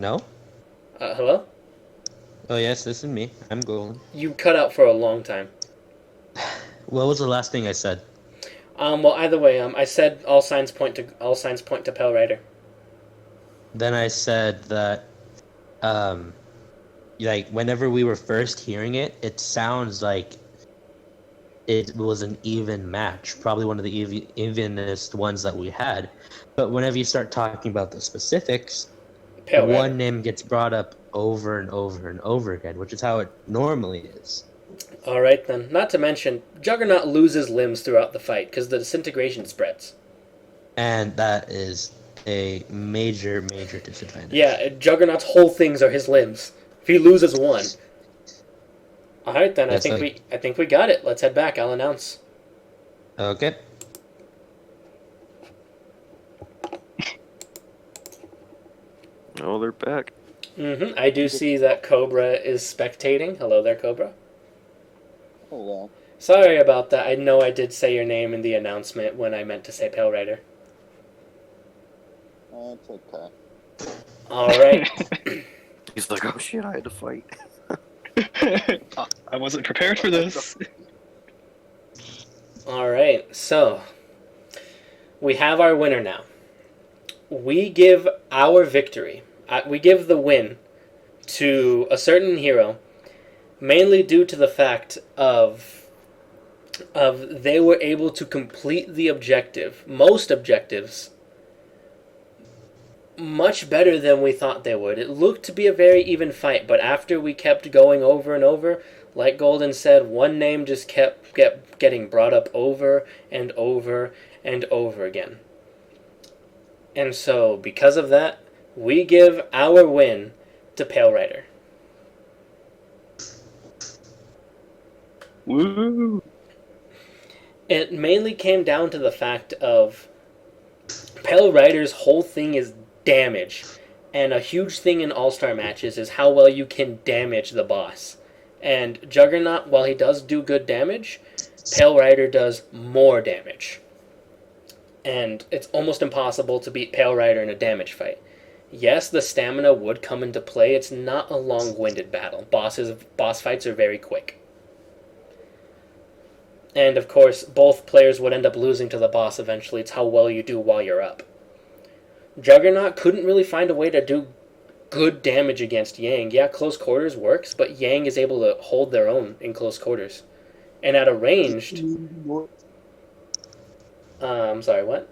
No? Hello? Oh, yes, this is me. I'm golden. You cut out for a long time. What was the last thing I said? Well, either way, I said all signs point to Pale Rider. Then I said that, um, like, whenever we were first hearing it, it sounds like it was an even match, probably one of the evenest ones that we had. But whenever you start talking about the specifics, Pale Rider. one name gets brought up over and over and over again, which is how it normally is. All right then. Not to mention, Juggernaut loses limbs throughout the fight because the disintegration spreads. And that is a major, major disadvantage. Yeah, Juggernaut's whole things are his limbs. If he loses one. All right then. That's I think we got it. Let's head back. I'll announce. Okay. Oh, they're back. I do see that Cobra is spectating. Hello there, Cobra. Hello. Sorry about that. I know I did say your name in the announcement when I meant to say Pale Rider. It's okay. All right. He's like, oh shit, I had to fight. I wasn't prepared for this. All right. So we have our winner now. We give our victory. We give the win to a certain hero, mainly due to the fact of they were able to complete the objective, most objectives, much better than we thought they would. It looked to be a very even fight, but after we kept going over and over, like Golden said, one name just kept getting brought up over and over and over again. And so, because of that, we give our win to Pale Rider. Woo! It mainly came down to the fact of Pale Rider's whole thing is damage. And a huge thing in All-Star matches is how well you can damage the boss. And Juggernaut, while he does do good damage, Pale Rider does more damage. And it's almost impossible to beat Pale Rider in a damage fight. Yes, the stamina would come into play. It's not a long-winded battle. Boss fights are very quick. And of course, both players would end up losing to the boss eventually. It's how well you do while you're up. Juggernaut couldn't really find a way to do good damage against Yang. Yeah, close quarters works, but Yang is able to hold their own in close quarters. And at a ranged... I'm sorry, what?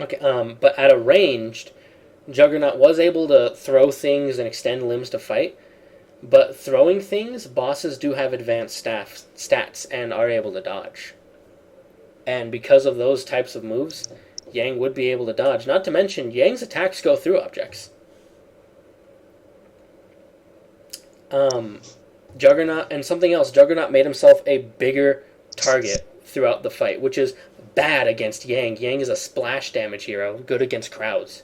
Okay, but at a ranged, Juggernaut was able to throw things and extend limbs to fight, but throwing things, bosses do have advanced stats and are able to dodge. And because of those types of moves, Yang would be able to dodge. Not to mention, Yang's attacks go through objects. Juggernaut, and something else, Juggernaut made himself a bigger target throughout the fight, which is bad against Yang. Yang is a splash damage hero, good against crowds.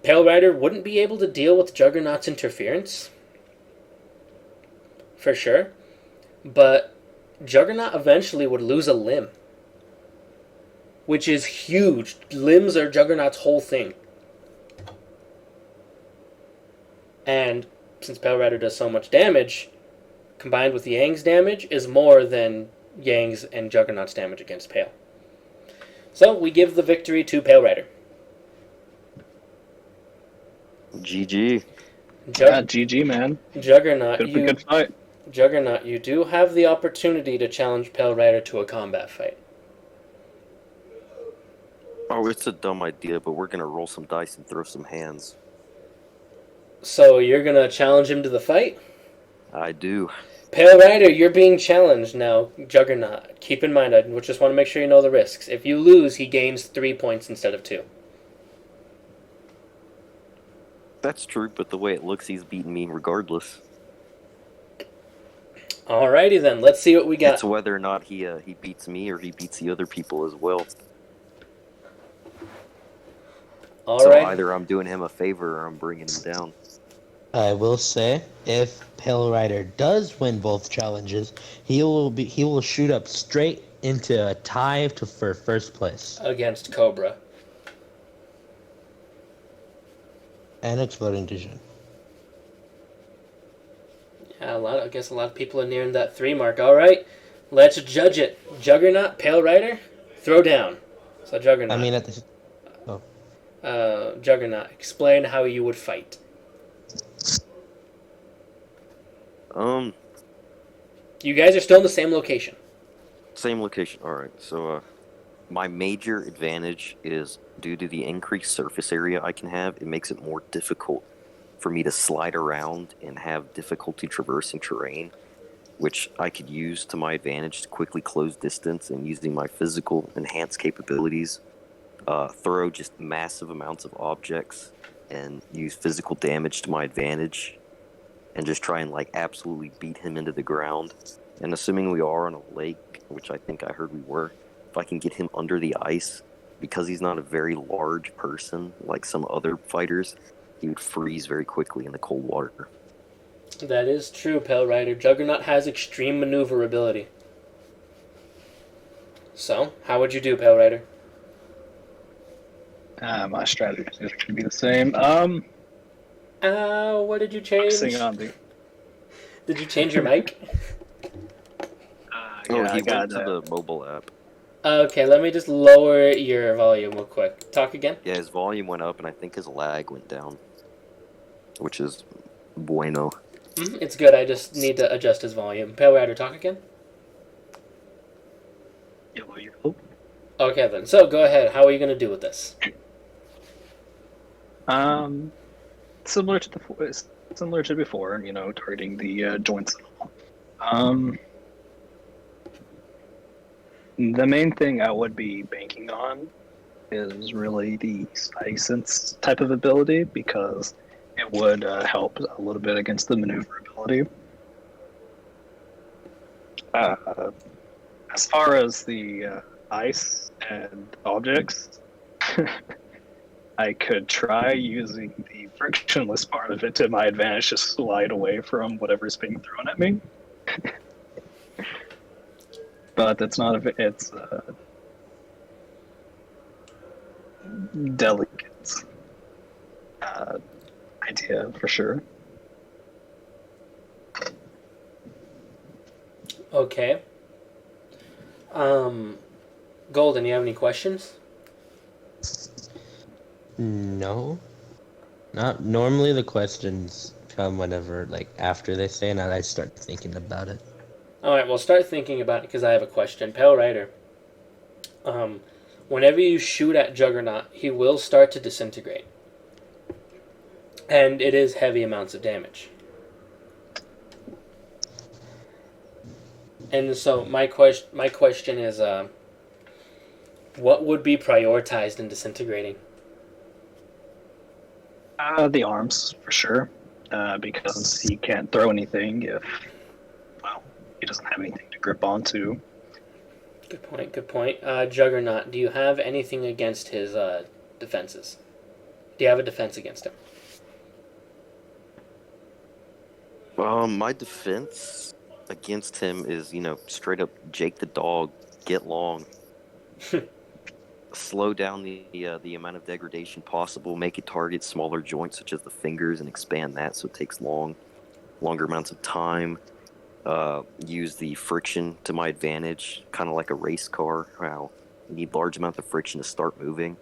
Pale Rider wouldn't be able to deal with Juggernaut's interference, for sure, but Juggernaut eventually would lose a limb, which is huge. Limbs are Juggernaut's whole thing. And since Pale Rider does so much damage, combined with Yang's damage, is more than Yang's and Juggernaut's damage against Pale. So we give the victory to Pale Rider. GG. GG, man. Juggernaut, Good fight. Juggernaut, you do have the opportunity to challenge Pale Rider to a combat fight. Oh, it's a dumb idea, but we're gonna roll some dice and throw some hands. So you're going to challenge him to the fight? I do. Pale Rider, you're being challenged now. Juggernaut, keep in mind, I just want to make sure you know the risks. If you lose, he gains 3 points instead of 2. That's true, but the way it looks, he's beating me regardless. Alrighty then, let's see what we got. It's whether or not he beats me or he beats the other people as well. All so right. Either I'm doing him a favor or I'm bringing him down. I will say, if Pale Rider does win both challenges, he will shoot up straight into a tie for first place. against Cobra. And exploding vision. Yeah, I guess a lot of people are nearing that 3 mark. All right, let's judge it. Juggernaut, Pale Rider, throw down. So Juggernaut. I mean, Juggernaut, explain how you would fight. You guys are still in the same location. Same location. All right. So, my major advantage is due to the increased surface area I can have. It makes it more difficult for me to slide around and have difficulty traversing terrain, which I could use to my advantage to quickly close distance and using my physical enhanced capabilities, throw just massive amounts of objects and use physical damage to my advantage and just try and like absolutely beat him into the ground. And assuming we are on a lake, which I think I heard we were, if I can get him under the ice, because he's not a very large person like some other fighters, he would freeze very quickly in the cold water. That is true, Pale Rider. Juggernaut has extreme maneuverability. So, how would you do, Pale Rider? My strategy is going to be the same. What did you change? Focusing on the. Did you change your mic? Oh, Yeah, he I got went to the mobile app. Okay, let me just lower your volume real quick. Talk again. Yeah, his volume went up, and I think his lag went down, which is bueno. It's good, I just need to adjust his volume. Pale Rider, talk again? Yellow. Okay then, so go ahead. How are you going to do with this? Similar to before, targeting the joints. The main thing I would be banking on is really the Sense type of ability, because it would help a little bit against the maneuverability. As far as the ice and objects, I could try using the frictionless part of it to my advantage to slide away from whatever's being thrown at me. But it's not it's delicate idea for sure. Okay. Golden, you have any questions? No. Not normally. The questions come whenever, like, after they say, and I start thinking about it. Alright, well start thinking about it because I have a question. Pale Rider. Whenever you shoot at Juggernaut, he will start to disintegrate. And it is heavy amounts of damage. And so my question is, what would be prioritized in disintegrating? The arms, for sure, because he can't throw anything if, he doesn't have anything to grip onto. Good point. Juggernaut, do you have anything against his defenses? Do you have a defense against him? My defense against him is, straight up Jake the dog, get long. Slow down the amount of degradation possible, make it target smaller joints such as the fingers and expand that so it takes longer amounts of time. Use the friction to my advantage, kind of like a race car. How you need large amounts of friction to start moving.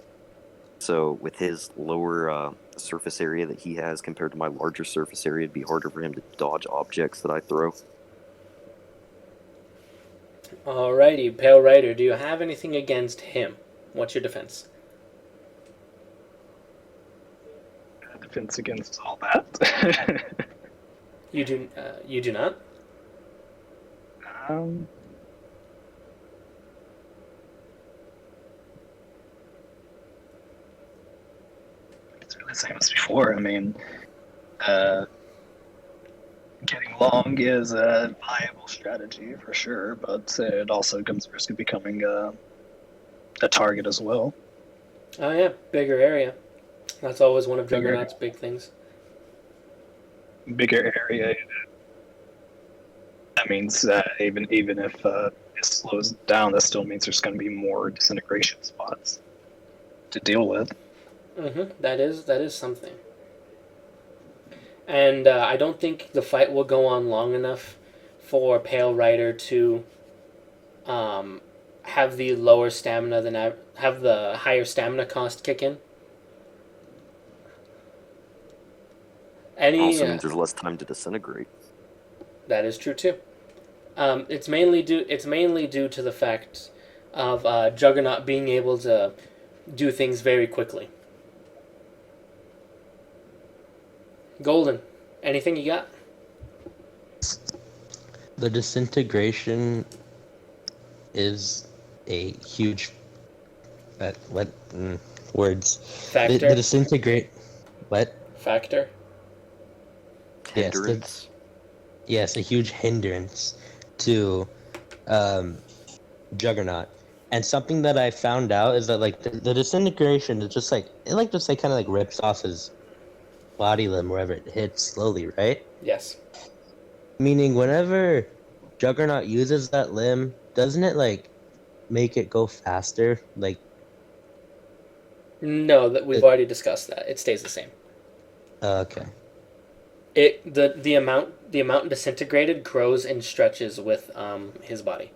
So with his lower surface area that he has compared to my larger surface area, it'd be harder for him to dodge objects that I throw. Alrighty, Pale Rider, do you have anything against him? What's your defense? Defense against all that. You do not? It's really the same as before. I mean, getting long is a viable strategy for sure, but it also comes at risk of becoming a target as well. Oh yeah, bigger area. That's always one of Juggernaut's big things. Bigger area. That means that even if it slows down, that still means there's going to be more disintegration spots to deal with. That is something. And I don't think the fight will go on long enough for Pale Rider to have the lower stamina than have the higher stamina cost kick in. Also means there's less time to disintegrate. That is true too. It's mainly due to the fact of Juggernaut being able to do things very quickly. Golden, anything you got? The disintegration is a huge words. Factor. The disintegrate what? Factor. Hindrance. Yes, a huge hindrance to Juggernaut. And something that I found out is that like the disintegration is just like it just kind of like rips off his body limb wherever it hits slowly, right? Yes. Meaning whenever Juggernaut uses that limb, doesn't it like make it go faster? Like No, that we've already discussed that. It stays the same. Okay. The amount disintegrated grows and stretches with his body.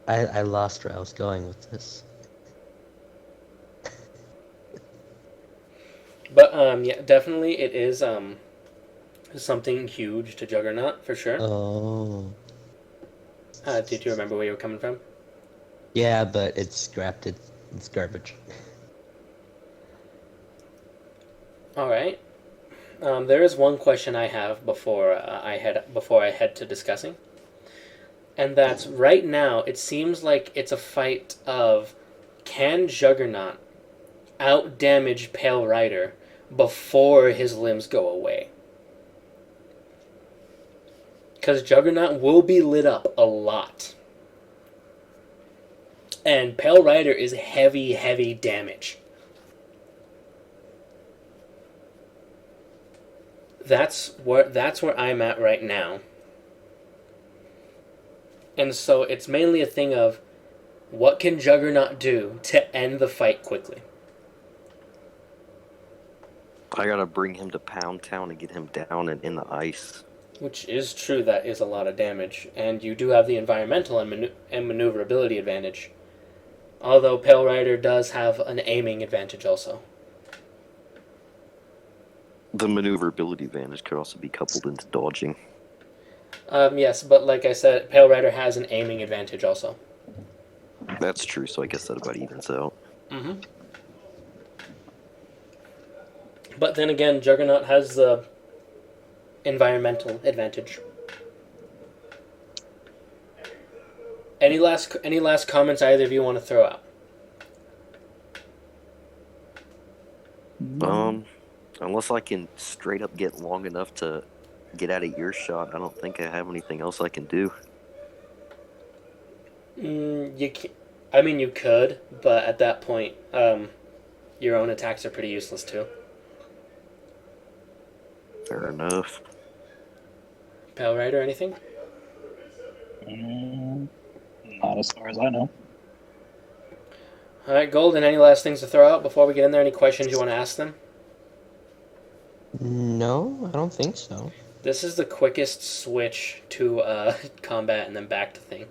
I lost where I was going with this. But yeah, definitely it is something huge to Juggernaut for sure. Oh. Did you remember where you were coming from? Yeah, but it's scrapped. It's garbage. All right. There is one question I have before I head to discussing, and that's right now. It seems like it's a fight of can Juggernaut out damage Pale Rider before his limbs go away? Because Juggernaut will be lit up a lot, and Pale Rider is heavy damage. That's where I'm at right now. And so it's mainly a thing of what can Juggernaut do to end the fight quickly? I gotta bring him to Pound Town and get him down and in the ice. Which is true, that is a lot of damage. And you do have the environmental and maneuverability advantage. Although Pale Rider does have an aiming advantage also. The maneuverability advantage could also be coupled into dodging. Yes, but like I said, Pale Rider has an aiming advantage also. That's true, so I guess that about evens out. Mm-hmm. But then again, Juggernaut has the environmental advantage. Any last comments either of you want to throw out? Unless I can straight up get long enough to get out of earshot, I don't think I have anything else I can do. You can, I mean, you could, but at that point, your own attacks are pretty useless too. Fair enough. Pale Rider, anything? Not as far as I know. All right, Golden, any last things to throw out before we get in there? Any questions you want to ask them? No, I don't think so. This is the quickest switch to combat and then back to thing.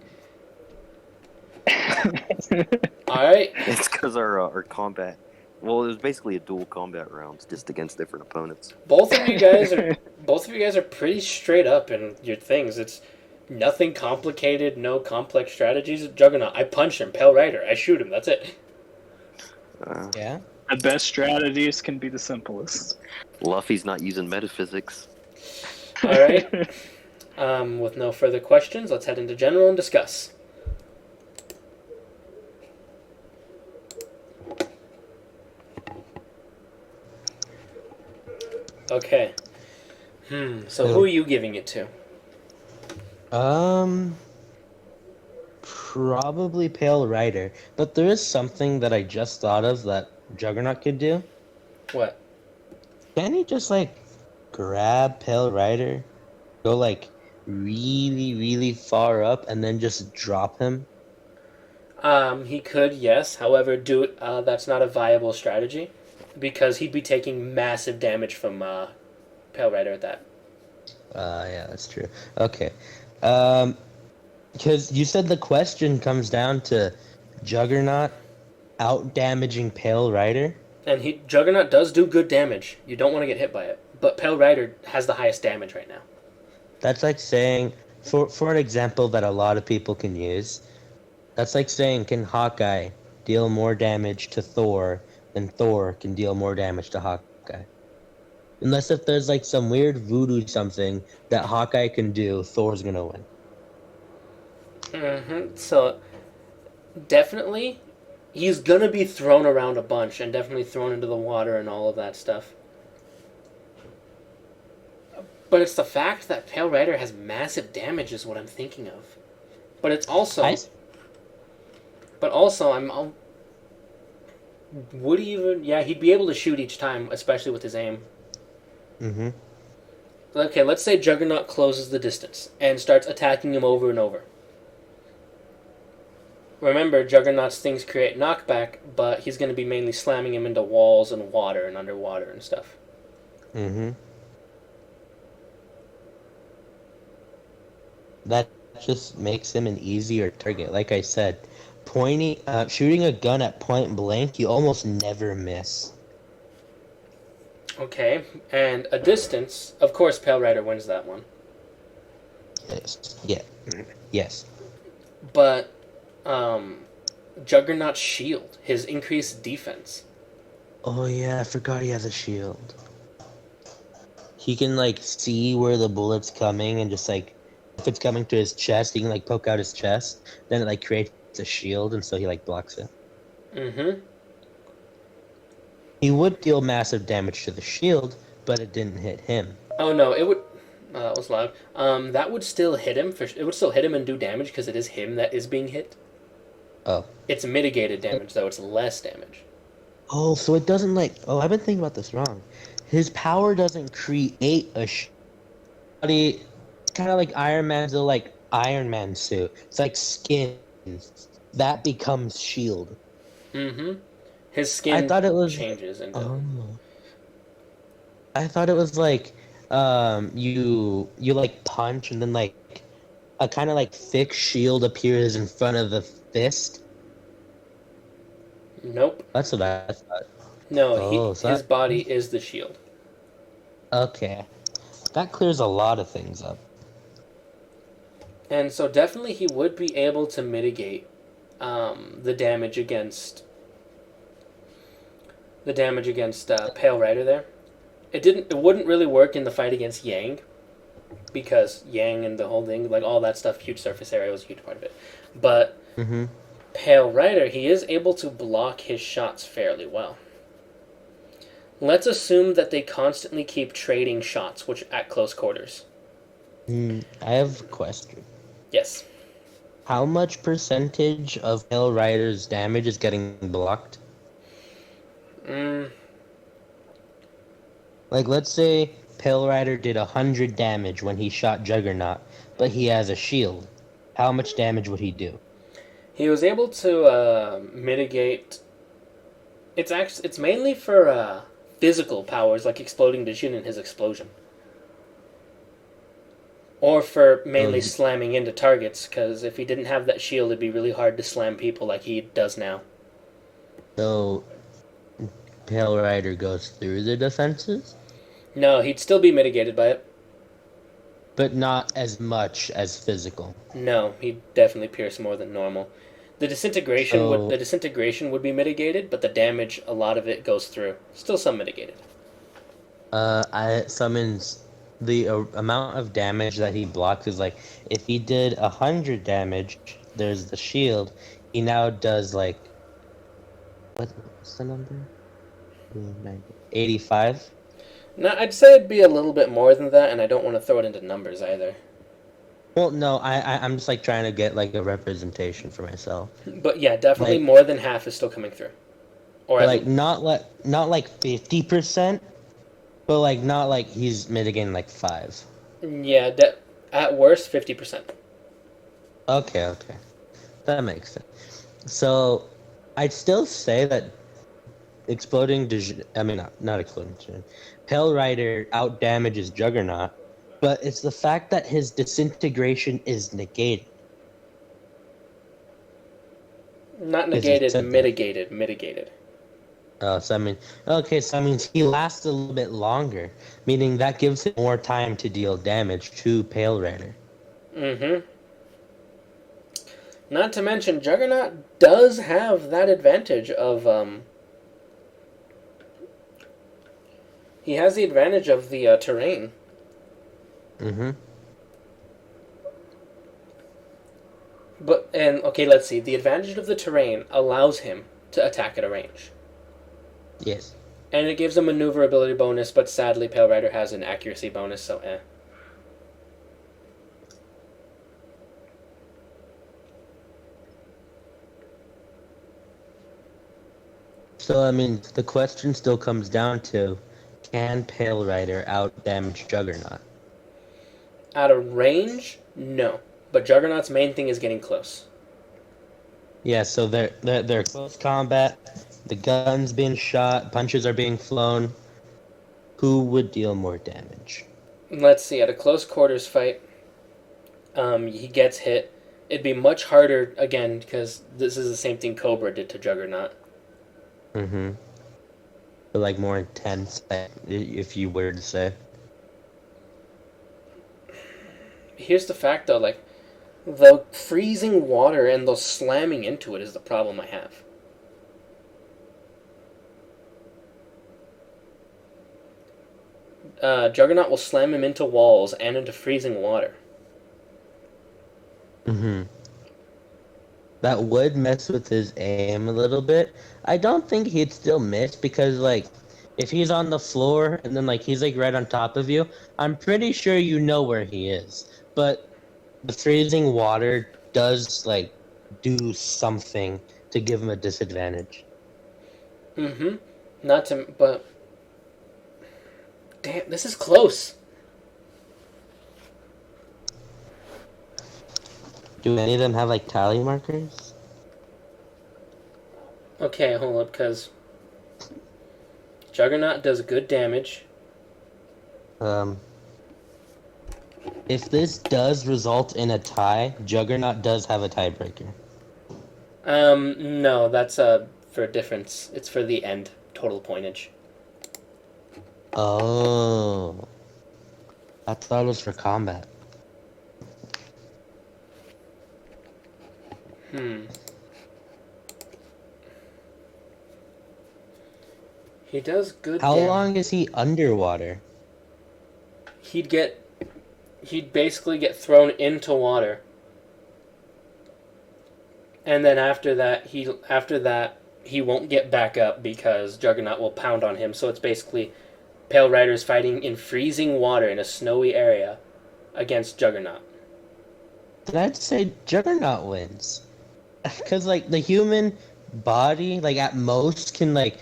All right. It's because our combat. Well, it was basically a dual combat rounds, just against different opponents. Both of you guys are pretty straight up in your things. It's nothing complicated, no complex strategies. Juggernaut, I punch him. Pale Rider, I shoot him. That's it. Yeah. The best strategies can be the simplest. Luffy's not using metaphysics. All right. With no further questions, let's head into general and discuss. Okay. So who are you giving it to? Probably Pale Rider. But there is something that I just thought of that Juggernaut could do. What? Can he just like grab Pale Rider, go like really, really far up, and then just drop him? He could, yes. However, that's not a viable strategy because he'd be taking massive damage from Pale Rider at that. Yeah, that's true. Okay. Because you said the question comes down to Juggernaut out damaging Pale Rider. And Juggernaut does do good damage. You don't want to get hit by it. But Pale Rider has the highest damage right now. That's like saying, for an example that a lot of people can use, that's like saying, can Hawkeye deal more damage to Thor than Thor can deal more damage to Hawkeye? Unless if there's like some weird voodoo something that Hawkeye can do, Thor's gonna win. So, definitely, he's going to be thrown around a bunch and definitely thrown into the water and all of that stuff. But it's the fact that Pale Rider has massive damage is what I'm thinking of. But it's also... But also, would he even... Yeah, he'd be able to shoot each time, especially with his aim. Mm-hmm. Okay, let's say Juggernaut closes the distance and starts attacking him over and over. Remember, Juggernaut's things create knockback, but he's going to be mainly slamming him into walls and water and underwater and stuff. Mm-hmm. That just makes him an easier target. Like I said, shooting a gun at point blank, you almost never miss. Okay, and a distance, of course Pale Rider wins that one. Yes. Yeah. Yes. But, Juggernaut's shield, his increased defense. Oh yeah, I forgot he has a shield. He can like see where the bullet's coming and just like, if it's coming to his chest, he can like poke out his chest. Then it like creates a shield, and so he like blocks it. Mm-hmm. He would deal massive damage to the shield, but it didn't hit him. Oh no, it would... that was loud. That would still hit him. It would still hit him and do damage because it is him that is being hit. Oh. It's mitigated damage, though. It's less damage. Oh, so it doesn't like... Oh, I've been thinking about this wrong. His power doesn't create a It's kind of like Iron Man's like Iron Man suit. It's like skin. That becomes shield. Mm-hmm. His skin I thought it was... changes into... Oh. I thought it was like... you like punch and then like a kind of like thick shield appears in front of the fist. Nope. That's what I thought. No, his body is the shield. Okay. That clears a lot of things up. And so definitely he would be able to mitigate the damage against Pale Rider there. It wouldn't really work in the fight against Yang, because Yang and the whole thing, like all that stuff, huge surface area was a huge part of it. But Pale Rider, he is able to block his shots fairly well. Let's assume that they constantly keep trading shots, which at close quarters. I have a question. Yes. How much percentage of Pale Rider's damage is getting blocked? Like, let's say Pale Rider did 100 damage when he shot Juggernaut, but he has a shield. How much damage would he do? He was able to mitigate... It's mainly for physical powers, like exploding Dijin in his explosion. Or for mainly slamming into targets, because if he didn't have that shield, it'd be really hard to slam people like he does now. So, Pale Rider goes through the defenses? No, he'd still be mitigated by it. But not as much as physical. No, he'd definitely pierce more than normal. The disintegration would be mitigated, but the damage, a lot of it goes through. Still some mitigated. I summons the amount of damage that he blocks is like, if he did 100 damage, there's the shield. He now does like, what's the number? 85. No, I'd say it'd be a little bit more than that, and I don't want to throw it into numbers either. Well, no, I'm just like trying to get like a representation for myself. But yeah, definitely like, more than half is still coming through. Or like not like 50%, But like not like he's mitigating like 5. Yeah, at worst 50%. Okay, okay. That makes sense. So I'd still say that I mean not exploding Pale Rider out damages Juggernaut, but it's the fact that his disintegration is negated. Not Because you negated, said that. mitigated. So I mean, okay, so that means he lasts a little bit longer, meaning that gives him more time to deal damage to Pale Rider. Mm-hmm. Not to mention, Juggernaut does have that advantage of he has the advantage of the terrain. Mm-hmm. But and okay, let's see. The advantage of the terrain allows him to attack at a range, Yes. and it gives a maneuverability bonus. But sadly, Pale Rider has an accuracy bonus, so eh. So I mean, the question still comes down to, can Pale Rider out damage Juggernaut? At a range, no. But Juggernaut's main thing is getting close. Yeah, so they're close combat. The gun's being shot, punches are being flown. Who would deal more damage? Let's see. At a close quarters fight, he gets hit. It'd be much harder again because this is the same thing Cobra did to Juggernaut. Mm-hmm. But like more intense, if you were to say. Here's the fact, though. Like the freezing water and the slamming into it is the problem I have. Juggernaut will slam him into walls and into freezing water. Mm-hmm. That would mess with his aim a little bit. I don't think he'd still miss because, like, if he's on the floor and then, like, he's, like, right on top of you, I'm pretty sure you know where he is. But the freezing water does, like, do something to give him a disadvantage. Mm-hmm. Not to, but damn, this is close. Do any of them have, like, tally markers? Okay, hold up, because Juggernaut does good damage. If this does result in a tie, Juggernaut does have a tiebreaker. No, that's for difference. It's for the end total pointage. Oh. I thought it was for combat. He does good. How damage. long is he underwater? He'd basically get thrown into water, and then after that he won't get back up because Juggernaut will pound on him. So it's basically Pale Riders fighting in freezing water in a snowy area against Juggernaut. Then I'd say Juggernaut wins. Because, like, the human body, like, at most can, like,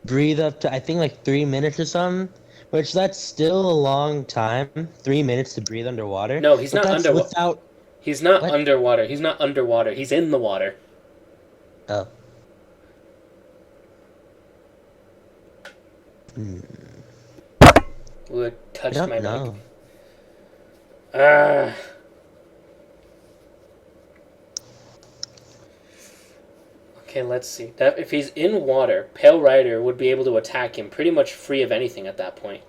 breathe up to, I think, like, 3 minutes or something. Which, that's still a long time. 3 minutes to breathe underwater. No, he's but not that's underwater. without... He's not What? underwater. He's not underwater. He's in the water. Oh. Ooh, it I touched don't my know. mic. Okay, let's see. If he's in water, Pale Rider would be able to attack him pretty much free of anything at that point.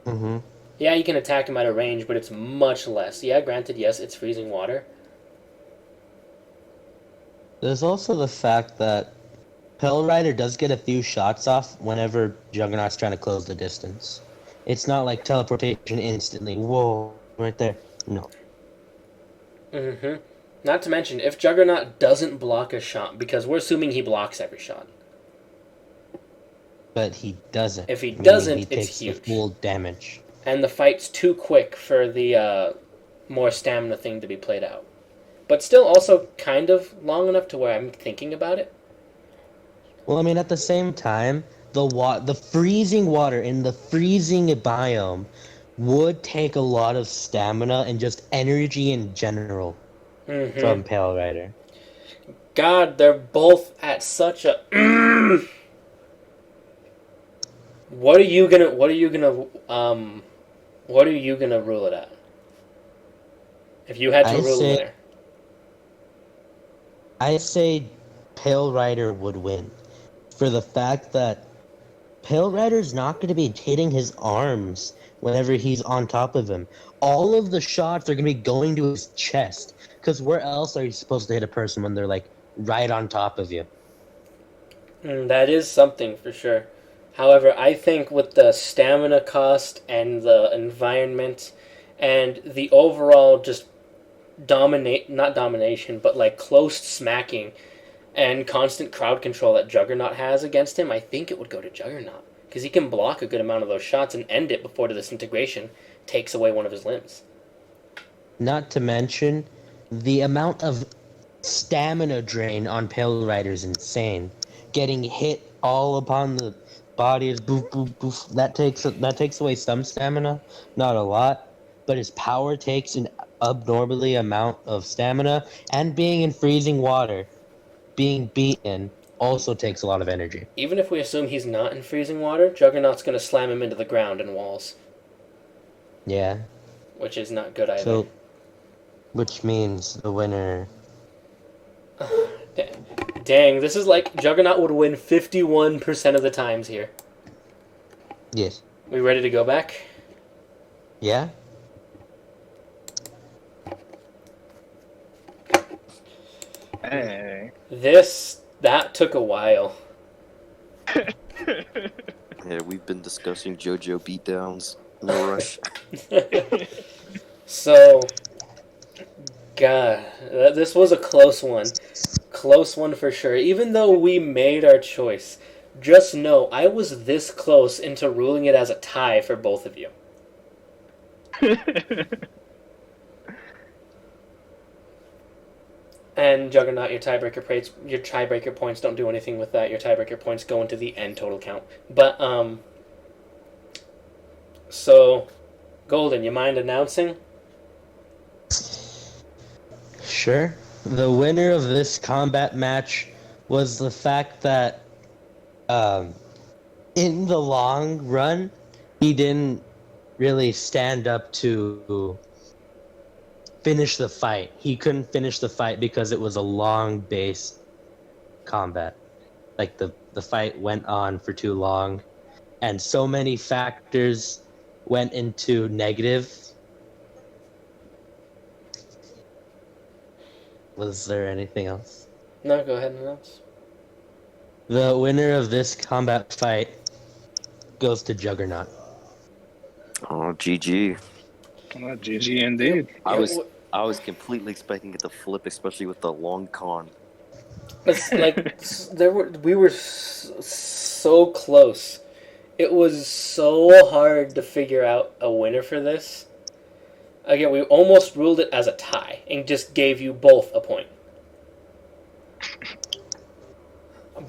Mm-hmm. Yeah, you can attack him at a range, but it's much less. Yeah, granted, yes, it's freezing water. There's also the fact that Pale Rider does get a few shots off whenever Juggernaut's trying to close the distance. It's not like teleportation instantly. Whoa, right there. No. Mm-hmm. Not to mention, if Juggernaut doesn't block a shot, because we're assuming he blocks every shot. But he doesn't. If he meaning doesn't, he it's takes huge. the full damage. And the fight's too quick for the more stamina thing to be played out. But still also kind of long enough to where I'm thinking about it. Well, I mean, at the same time, the freezing water in the freezing biome would take a lot of stamina and just energy in general Mm-hmm. from Pale Rider. God, they're both at such a. What are you gonna? What are you gonna? What are you gonna rule it at? If you had to I rule a say winner. I say Pale Rider would win for the fact that Pale Rider's not going to be hitting his arms whenever he's on top of him. All of the shots are going to be going to his chest. Because where else are you supposed to hit a person when they're like right on top of you? That is something for sure. However, I think with the stamina cost and the environment and the overall just not domination, but like close smacking and constant crowd control that Juggernaut has against him, I think it would go to Juggernaut. Because he can block a good amount of those shots and end it before the disintegration takes away one of his limbs. Not to mention, the amount of stamina drain on Pale Rider is insane. Getting hit all upon the body is boof boof boof. That takes away some stamina, not a lot, but his power takes an abnormally amount of stamina, and being in freezing water, being beaten also takes a lot of energy. Even if we assume he's not in freezing water, Juggernaut's going to slam him into the ground and walls, Yeah. which is not good either. So, which means the winner. Dang, this is like Juggernaut would win 51% of the times here. Yes. We ready to go back? Yeah. Hey. That took a while. Yeah, we've been discussing JoJo beatdowns. No rush. So, God, this was a close one. Close one for sure. Even though we made our choice, just know I was this close into ruling it as a tie for both of you. And Juggernaut, your tiebreaker points don't do anything with that. Your tiebreaker points go into the end total count. But so Golden, you mind announcing? Sure. The winner of this combat match was the fact that, in the long run, he didn't really stand up to finish the fight. He couldn't finish the fight because it was a long base combat. Like the fight went on for too long, and so many factors went into negative. Was there anything else? No, go ahead and announce. The winner of this combat fight goes to Juggernaut. Oh, GG. Well, GG indeed. I was completely expecting it to flip, especially with the long con. It's like we were so close. It was so hard to figure out a winner for this. Again, we almost ruled it as a tie and just gave you both a point.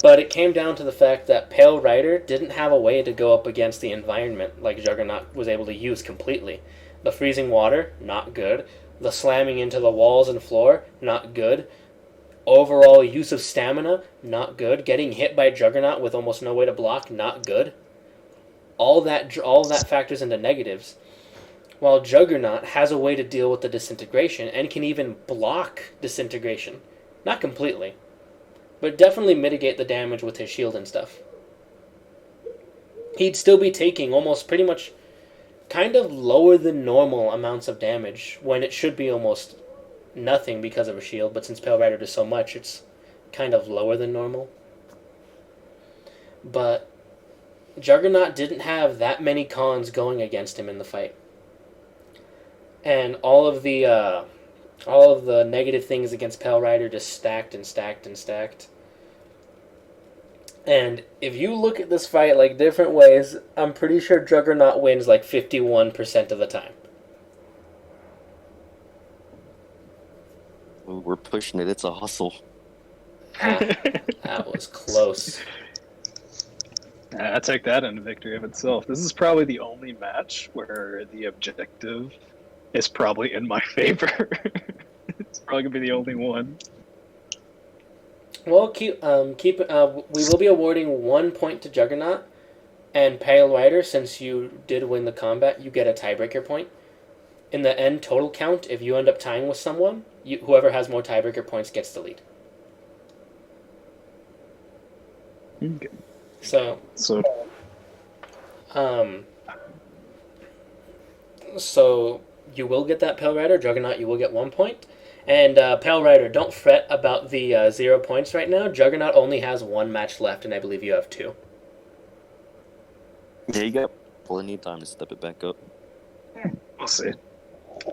But it came down to the fact that Pale Rider didn't have a way to go up against the environment like Juggernaut was able to use completely. The freezing water, not good. The slamming into the walls and floor, not good. Overall use of stamina, not good. Getting hit by Juggernaut with almost no way to block, not good. All that factors into negatives. While Juggernaut has a way to deal with the disintegration and can even block disintegration. Not completely, but definitely mitigate the damage with his shield and stuff. He'd still be taking almost pretty much kind of lower than normal amounts of damage when it should be almost nothing because of a shield, but since Pale Rider does so much, it's kind of lower than normal. But Juggernaut didn't have that many cons going against him in the fight. And all of the negative things against Pale Rider just stacked and stacked and stacked. And if you look at this fight like different ways, I'm pretty sure Juggernaut wins like 51% of the time. Ooh, we're pushing it. It's a hustle. That was close. I take that in victory of itself. This is probably the only match where the objective is probably in my favor. It's probably gonna be the only one. Well, we will be awarding 1 point to Juggernaut, and Pale Rider, since you did win the combat, you get a tiebreaker point. In the end total count, if you end up tying with someone, whoever has more tiebreaker points gets the lead. Okay. So, So so you will get that Pale Rider. Juggernaut, you will get 1 point. And Pale Rider, don't fret about the 0 points right now. Juggernaut only has one match left, and I believe you have two. Yeah, you got plenty of time to step it back up. we'll see.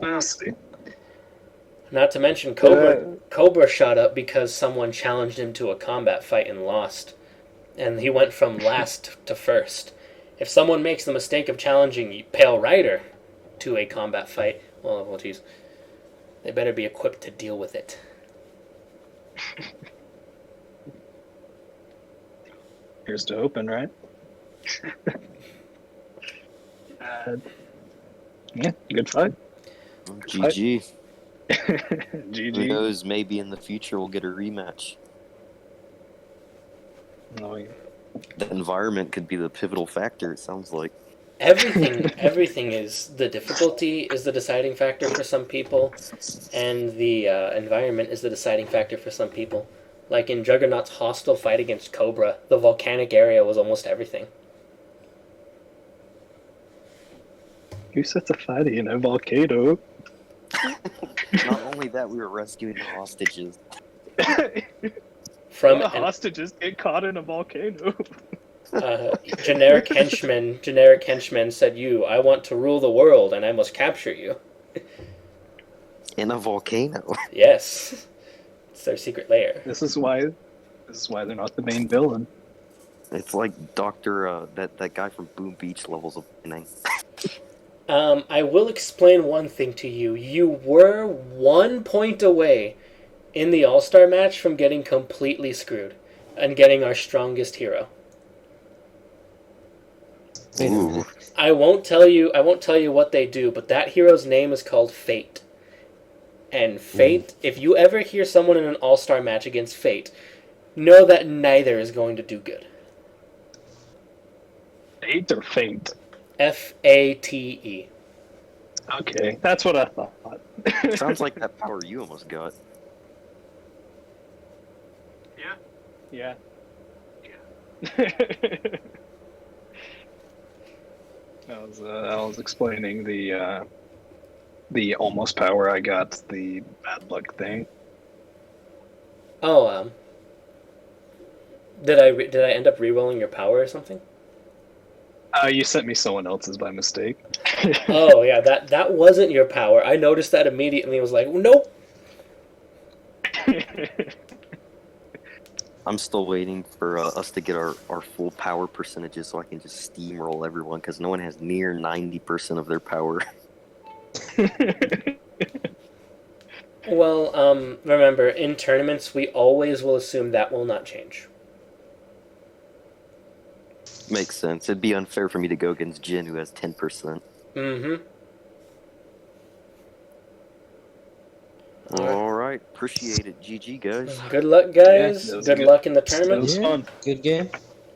We'll see. Not to mention, Cobra shot up because someone challenged him to a combat fight and lost. And he went from last to first. If someone makes the mistake of challenging Pale Rider to a combat fight, well, geez, they better be equipped to deal with it. Here's to hoping, right? Yeah, good fight. GG. Who GG. knows? Maybe in the future we'll get a rematch. Oh, yeah. The environment could be the pivotal factor. It sounds like. Everything is the difficulty is the deciding factor for some people, and the environment is the deciding factor for some people. Like in Juggernaut's hostile fight against Cobra, the volcanic area was almost everything. Who sets a fire in a volcano? Not only that, we were rescuing the hostages. From The hostages get caught in a volcano. generic henchman said, I want to rule the world and I must capture you. In a volcano. Yes. It's their secret lair. This is why they're not the main villain. It's like Doctor, that guy from Boom Beach levels of winning. I will explain one thing to you. You were 1 point away in the All-Star match from getting completely screwed and getting our strongest hero. Ooh. I won't tell you what they do, but that hero's name is called Fate. And Fate, if you ever hear someone in an All-Star match against Fate, know that neither is going to do good. Fate or faint? Fate. Okay, that's what I thought. Sounds like that power you almost got. Yeah. I was explaining the almost power I got, the bad luck thing. Oh, did I end up re-rolling your power or something? You sent me someone else's by mistake. Oh yeah, that wasn't your power. I noticed that immediately. Was like, nope. I'm still waiting for us to get our full power percentages so I can just steamroll everyone because no one has near 90% of their power. Well, remember, in tournaments, we always will assume that will not change. Makes sense. It'd be unfair for me to go against Jin, who has 10%. Mm-hmm. All right. Appreciate it. GG, guys. Good luck, guys. Yeah, Good luck in the tournament. That was fun. Good game.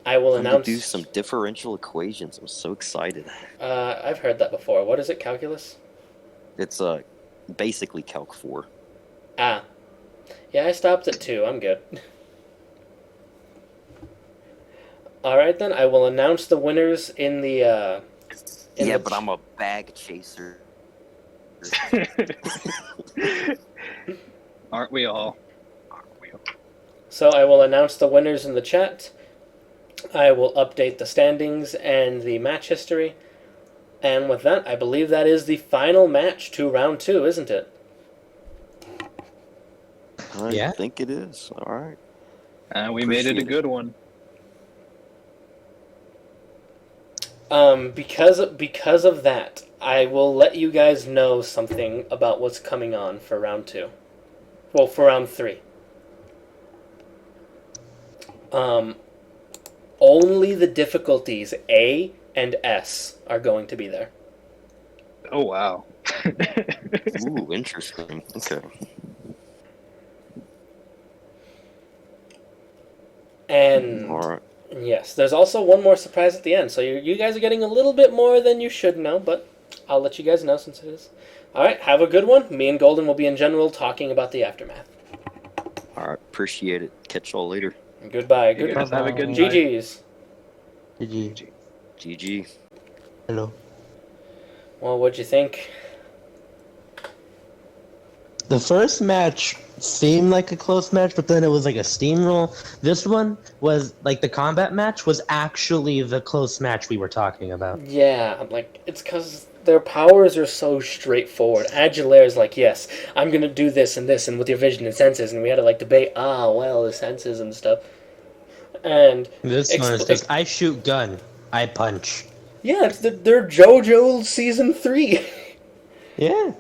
I will I'm gonna announce. do some differential equations. I'm so excited. I've heard that before. What is it? Calculus? It's basically Calc 4. Ah. Yeah, I stopped at 2. I'm good. Alright then, I will announce the winners in the, But I'm a bag chaser. Aren't we all? So I will announce the winners in the chat. I will update the standings and the match history. And with that, I believe that is the final match to round 2, isn't it? I think it is. All right. We made it a good one. Because of that, I will let you guys know something about what's coming on for round 2. Well, for round 3. Only the difficulties A and S are going to be there. Oh wow. Ooh, interesting. Okay. And All right. yes, there's also one more surprise at the end. So you guys are getting a little bit more than you should know, but I'll let you guys know since it is. All right, have a good one. Me and Golden will be in general talking about the aftermath. All right. Appreciate it. Catch y'all later. Goodbye. You guys have a good night. GG's. GG. GG. Hello. Well, what'd you think? The first match seemed like a close match, but then it was like a steamroll. This one was like the combat match was actually the close match we were talking about. Yeah, like, it's because their powers are so straightforward. Agilaire's like, yes, I'm gonna do this and with your vision and senses, and we had to, like, debate, well, the senses and stuff. And This one is just I shoot gun, I punch. yeah, they're JoJo Season 3. Yeah.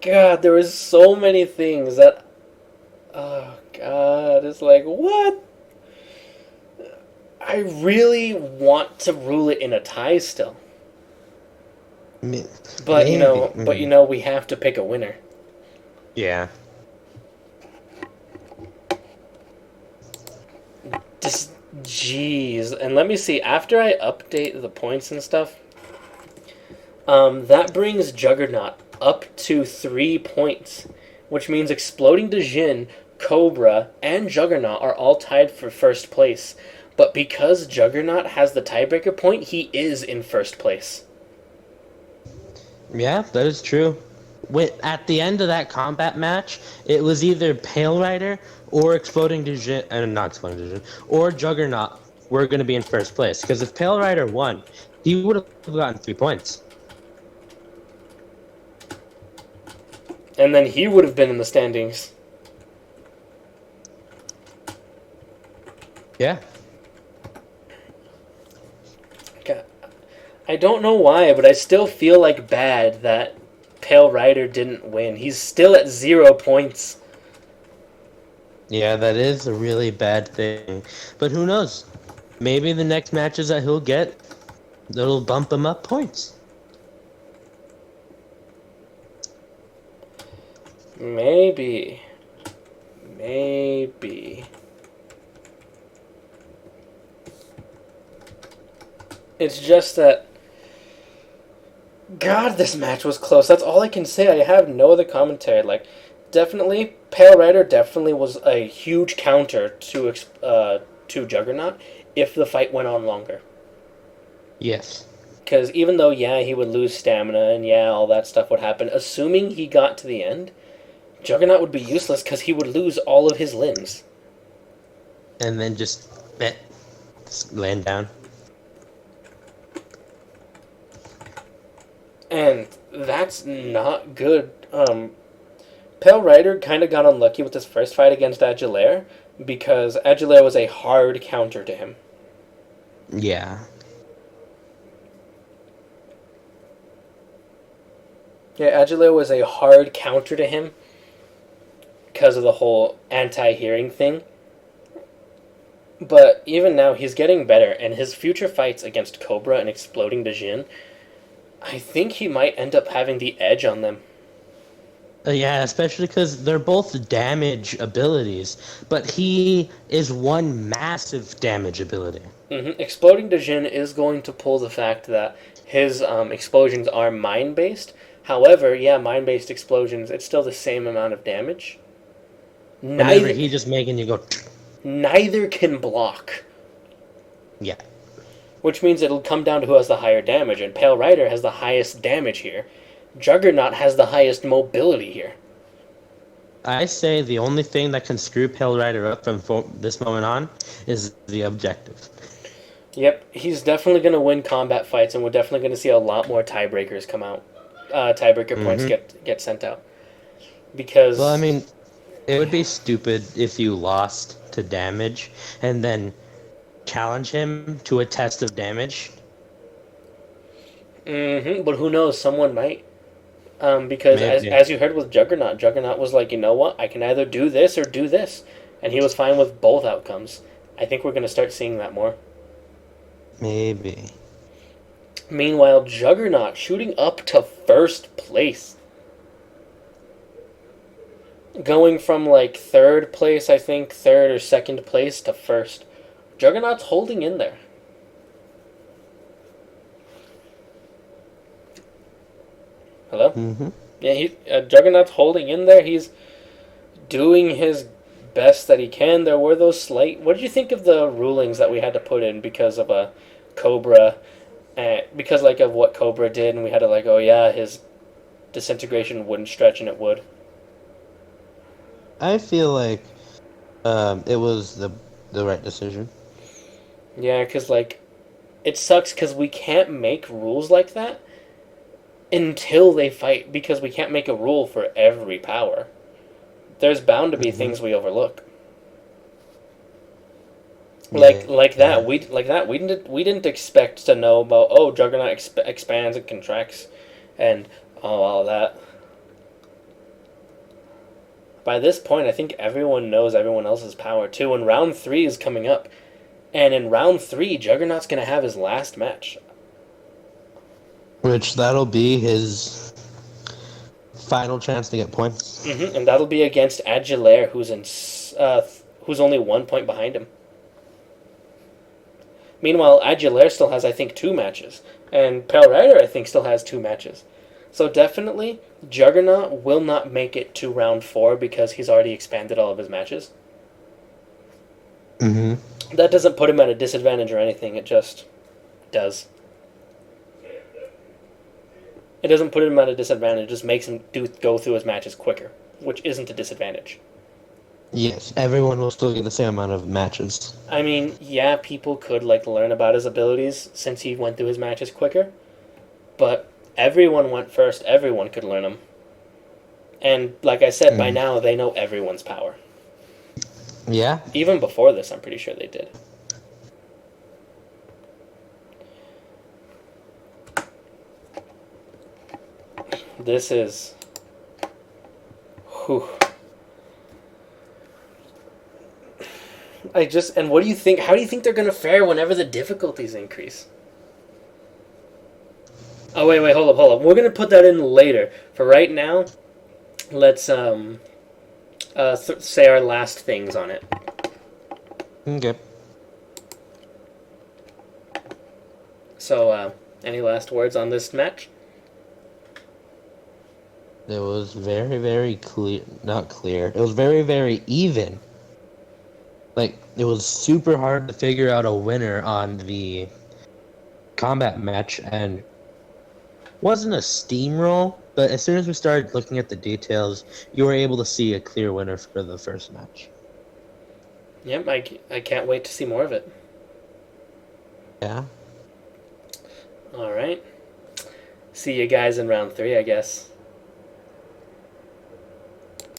God, there was so many things that... Oh, God, it's like, what? I really want to rule it in a tie still. But, Maybe. we have to pick a winner. Yeah. Just, jeez. And let me see, after I update the points and stuff, that brings Juggernaut up to 3 points, which means Exploding Djinn, Cobra, and Juggernaut are all tied for first place. But because Juggernaut has the tiebreaker point, he is in first place. Yeah, that is true. At the end of that combat match, it was either Pale Rider or Exploding Djinn, not Exploding Djinn, or Juggernaut were going to be in first place. Because if Pale Rider won, he would have gotten 3 points. And then he would have been in the standings. Yeah. God, I don't know why, but I still feel like bad that Pale Rider didn't win. He's still at 0 points. Yeah, that is a really bad thing. But who knows? Maybe the next matches that he'll get, that'll bump him up points. Maybe. It's just that... God, this match was close. That's all I can say. I have no other commentary. Like, definitely, Pale Rider definitely was a huge counter to Juggernaut if the fight went on longer. Yes. Because even though, he would lose stamina and, all that stuff would happen, assuming he got to the end, Juggernaut would be useless because he would lose all of his limbs. And then just land down. And that's not good. Pale Rider kind of got unlucky with his first fight against Agilaire because Agilaire was a hard counter to him. Yeah. Yeah, Agilaire was a hard counter to him because of the whole anti-hearing thing. But even now, he's getting better, and his future fights against Cobra and Exploding Djinn, I think he might end up having the edge on them. Yeah, especially because they're both damage abilities, but he is one massive damage ability. Exploding Djinn is going to pull the fact that his explosions are mine-based. However, mine-based explosions, it's still the same amount of damage. Whenever he just making you go... Neither can block. Yeah. Which means it'll come down to who has the higher damage, and Pale Rider has the highest damage here. Juggernaut has the highest mobility here. I say the only thing that can screw Pale Rider up from this moment on is the objective. Yep, he's definitely going to win combat fights, and we're definitely going to see a lot more tiebreakers come out. Tiebreaker points get sent out. Because... Well, I mean, it would be stupid if you lost to damage and then challenge him to a test of damage. But who knows? Someone might. Because as you heard with Juggernaut was like, you know what? I can either do this or do this. and he was fine with both outcomes. I think we're going to start seeing that more. Maybe. Meanwhile, Juggernaut shooting up to first place. Going from like third place, I think, third or second place to first. Juggernaut's holding in there. Hello? Mm-hmm. Yeah, Juggernaut's holding in there. He's doing his best that he can. There were those slight... What did you think of the rulings that we had to put in because of a Cobra? Because like of what Cobra did, and we had to like, oh yeah, his disintegration wouldn't stretch, and it would. I feel like it was the right decision. Yeah, because like, it sucks because we can't make rules like that until they fight, because we can't make a rule for every power. There's bound to be things we overlook. Like that we didn't expect to know about, oh, Juggernaut expands and contracts and all that. By this point, I think everyone knows everyone else's power too, and round 3 is coming up. And in round 3, Juggernaut's going to have his last match. Which that'll be his final chance to get points. And that'll be against Agilaire, who's only 1 point behind him. Meanwhile, Agilaire still has, I think, 2 matches. And Pale Rider, I think, still has 2 matches. So definitely, Juggernaut will not make it to round 4 because he's already expanded all of his matches. Mm-hmm. That doesn't put him at a disadvantage or anything, it just does. It doesn't put him at a disadvantage, it just makes him go through his matches quicker, which isn't a disadvantage. Yes, everyone will still get the same amount of matches. I mean, yeah, people could like learn about his abilities since he went through his matches quicker, but everyone went first, everyone could learn them. And like I said, by now they know everyone's power. Yeah? Even before this, I'm pretty sure they did. This is... Whew. And what do you think? How do you think they're going to fare whenever the difficulties increase? Oh, wait, hold up. We're going to put that in later. For right now, let's say our last things on it. Okay. So, any last words on this match? It was very, very clear. Not clear. It was very, very even. Like, it was super hard to figure out a winner on the combat match, and wasn't a steamroll, but as soon as we started looking at the details, you were able to see a clear winner for the first match. Yep, I can't wait to see more of it. Yeah. Alright. See you guys in round 3, I guess.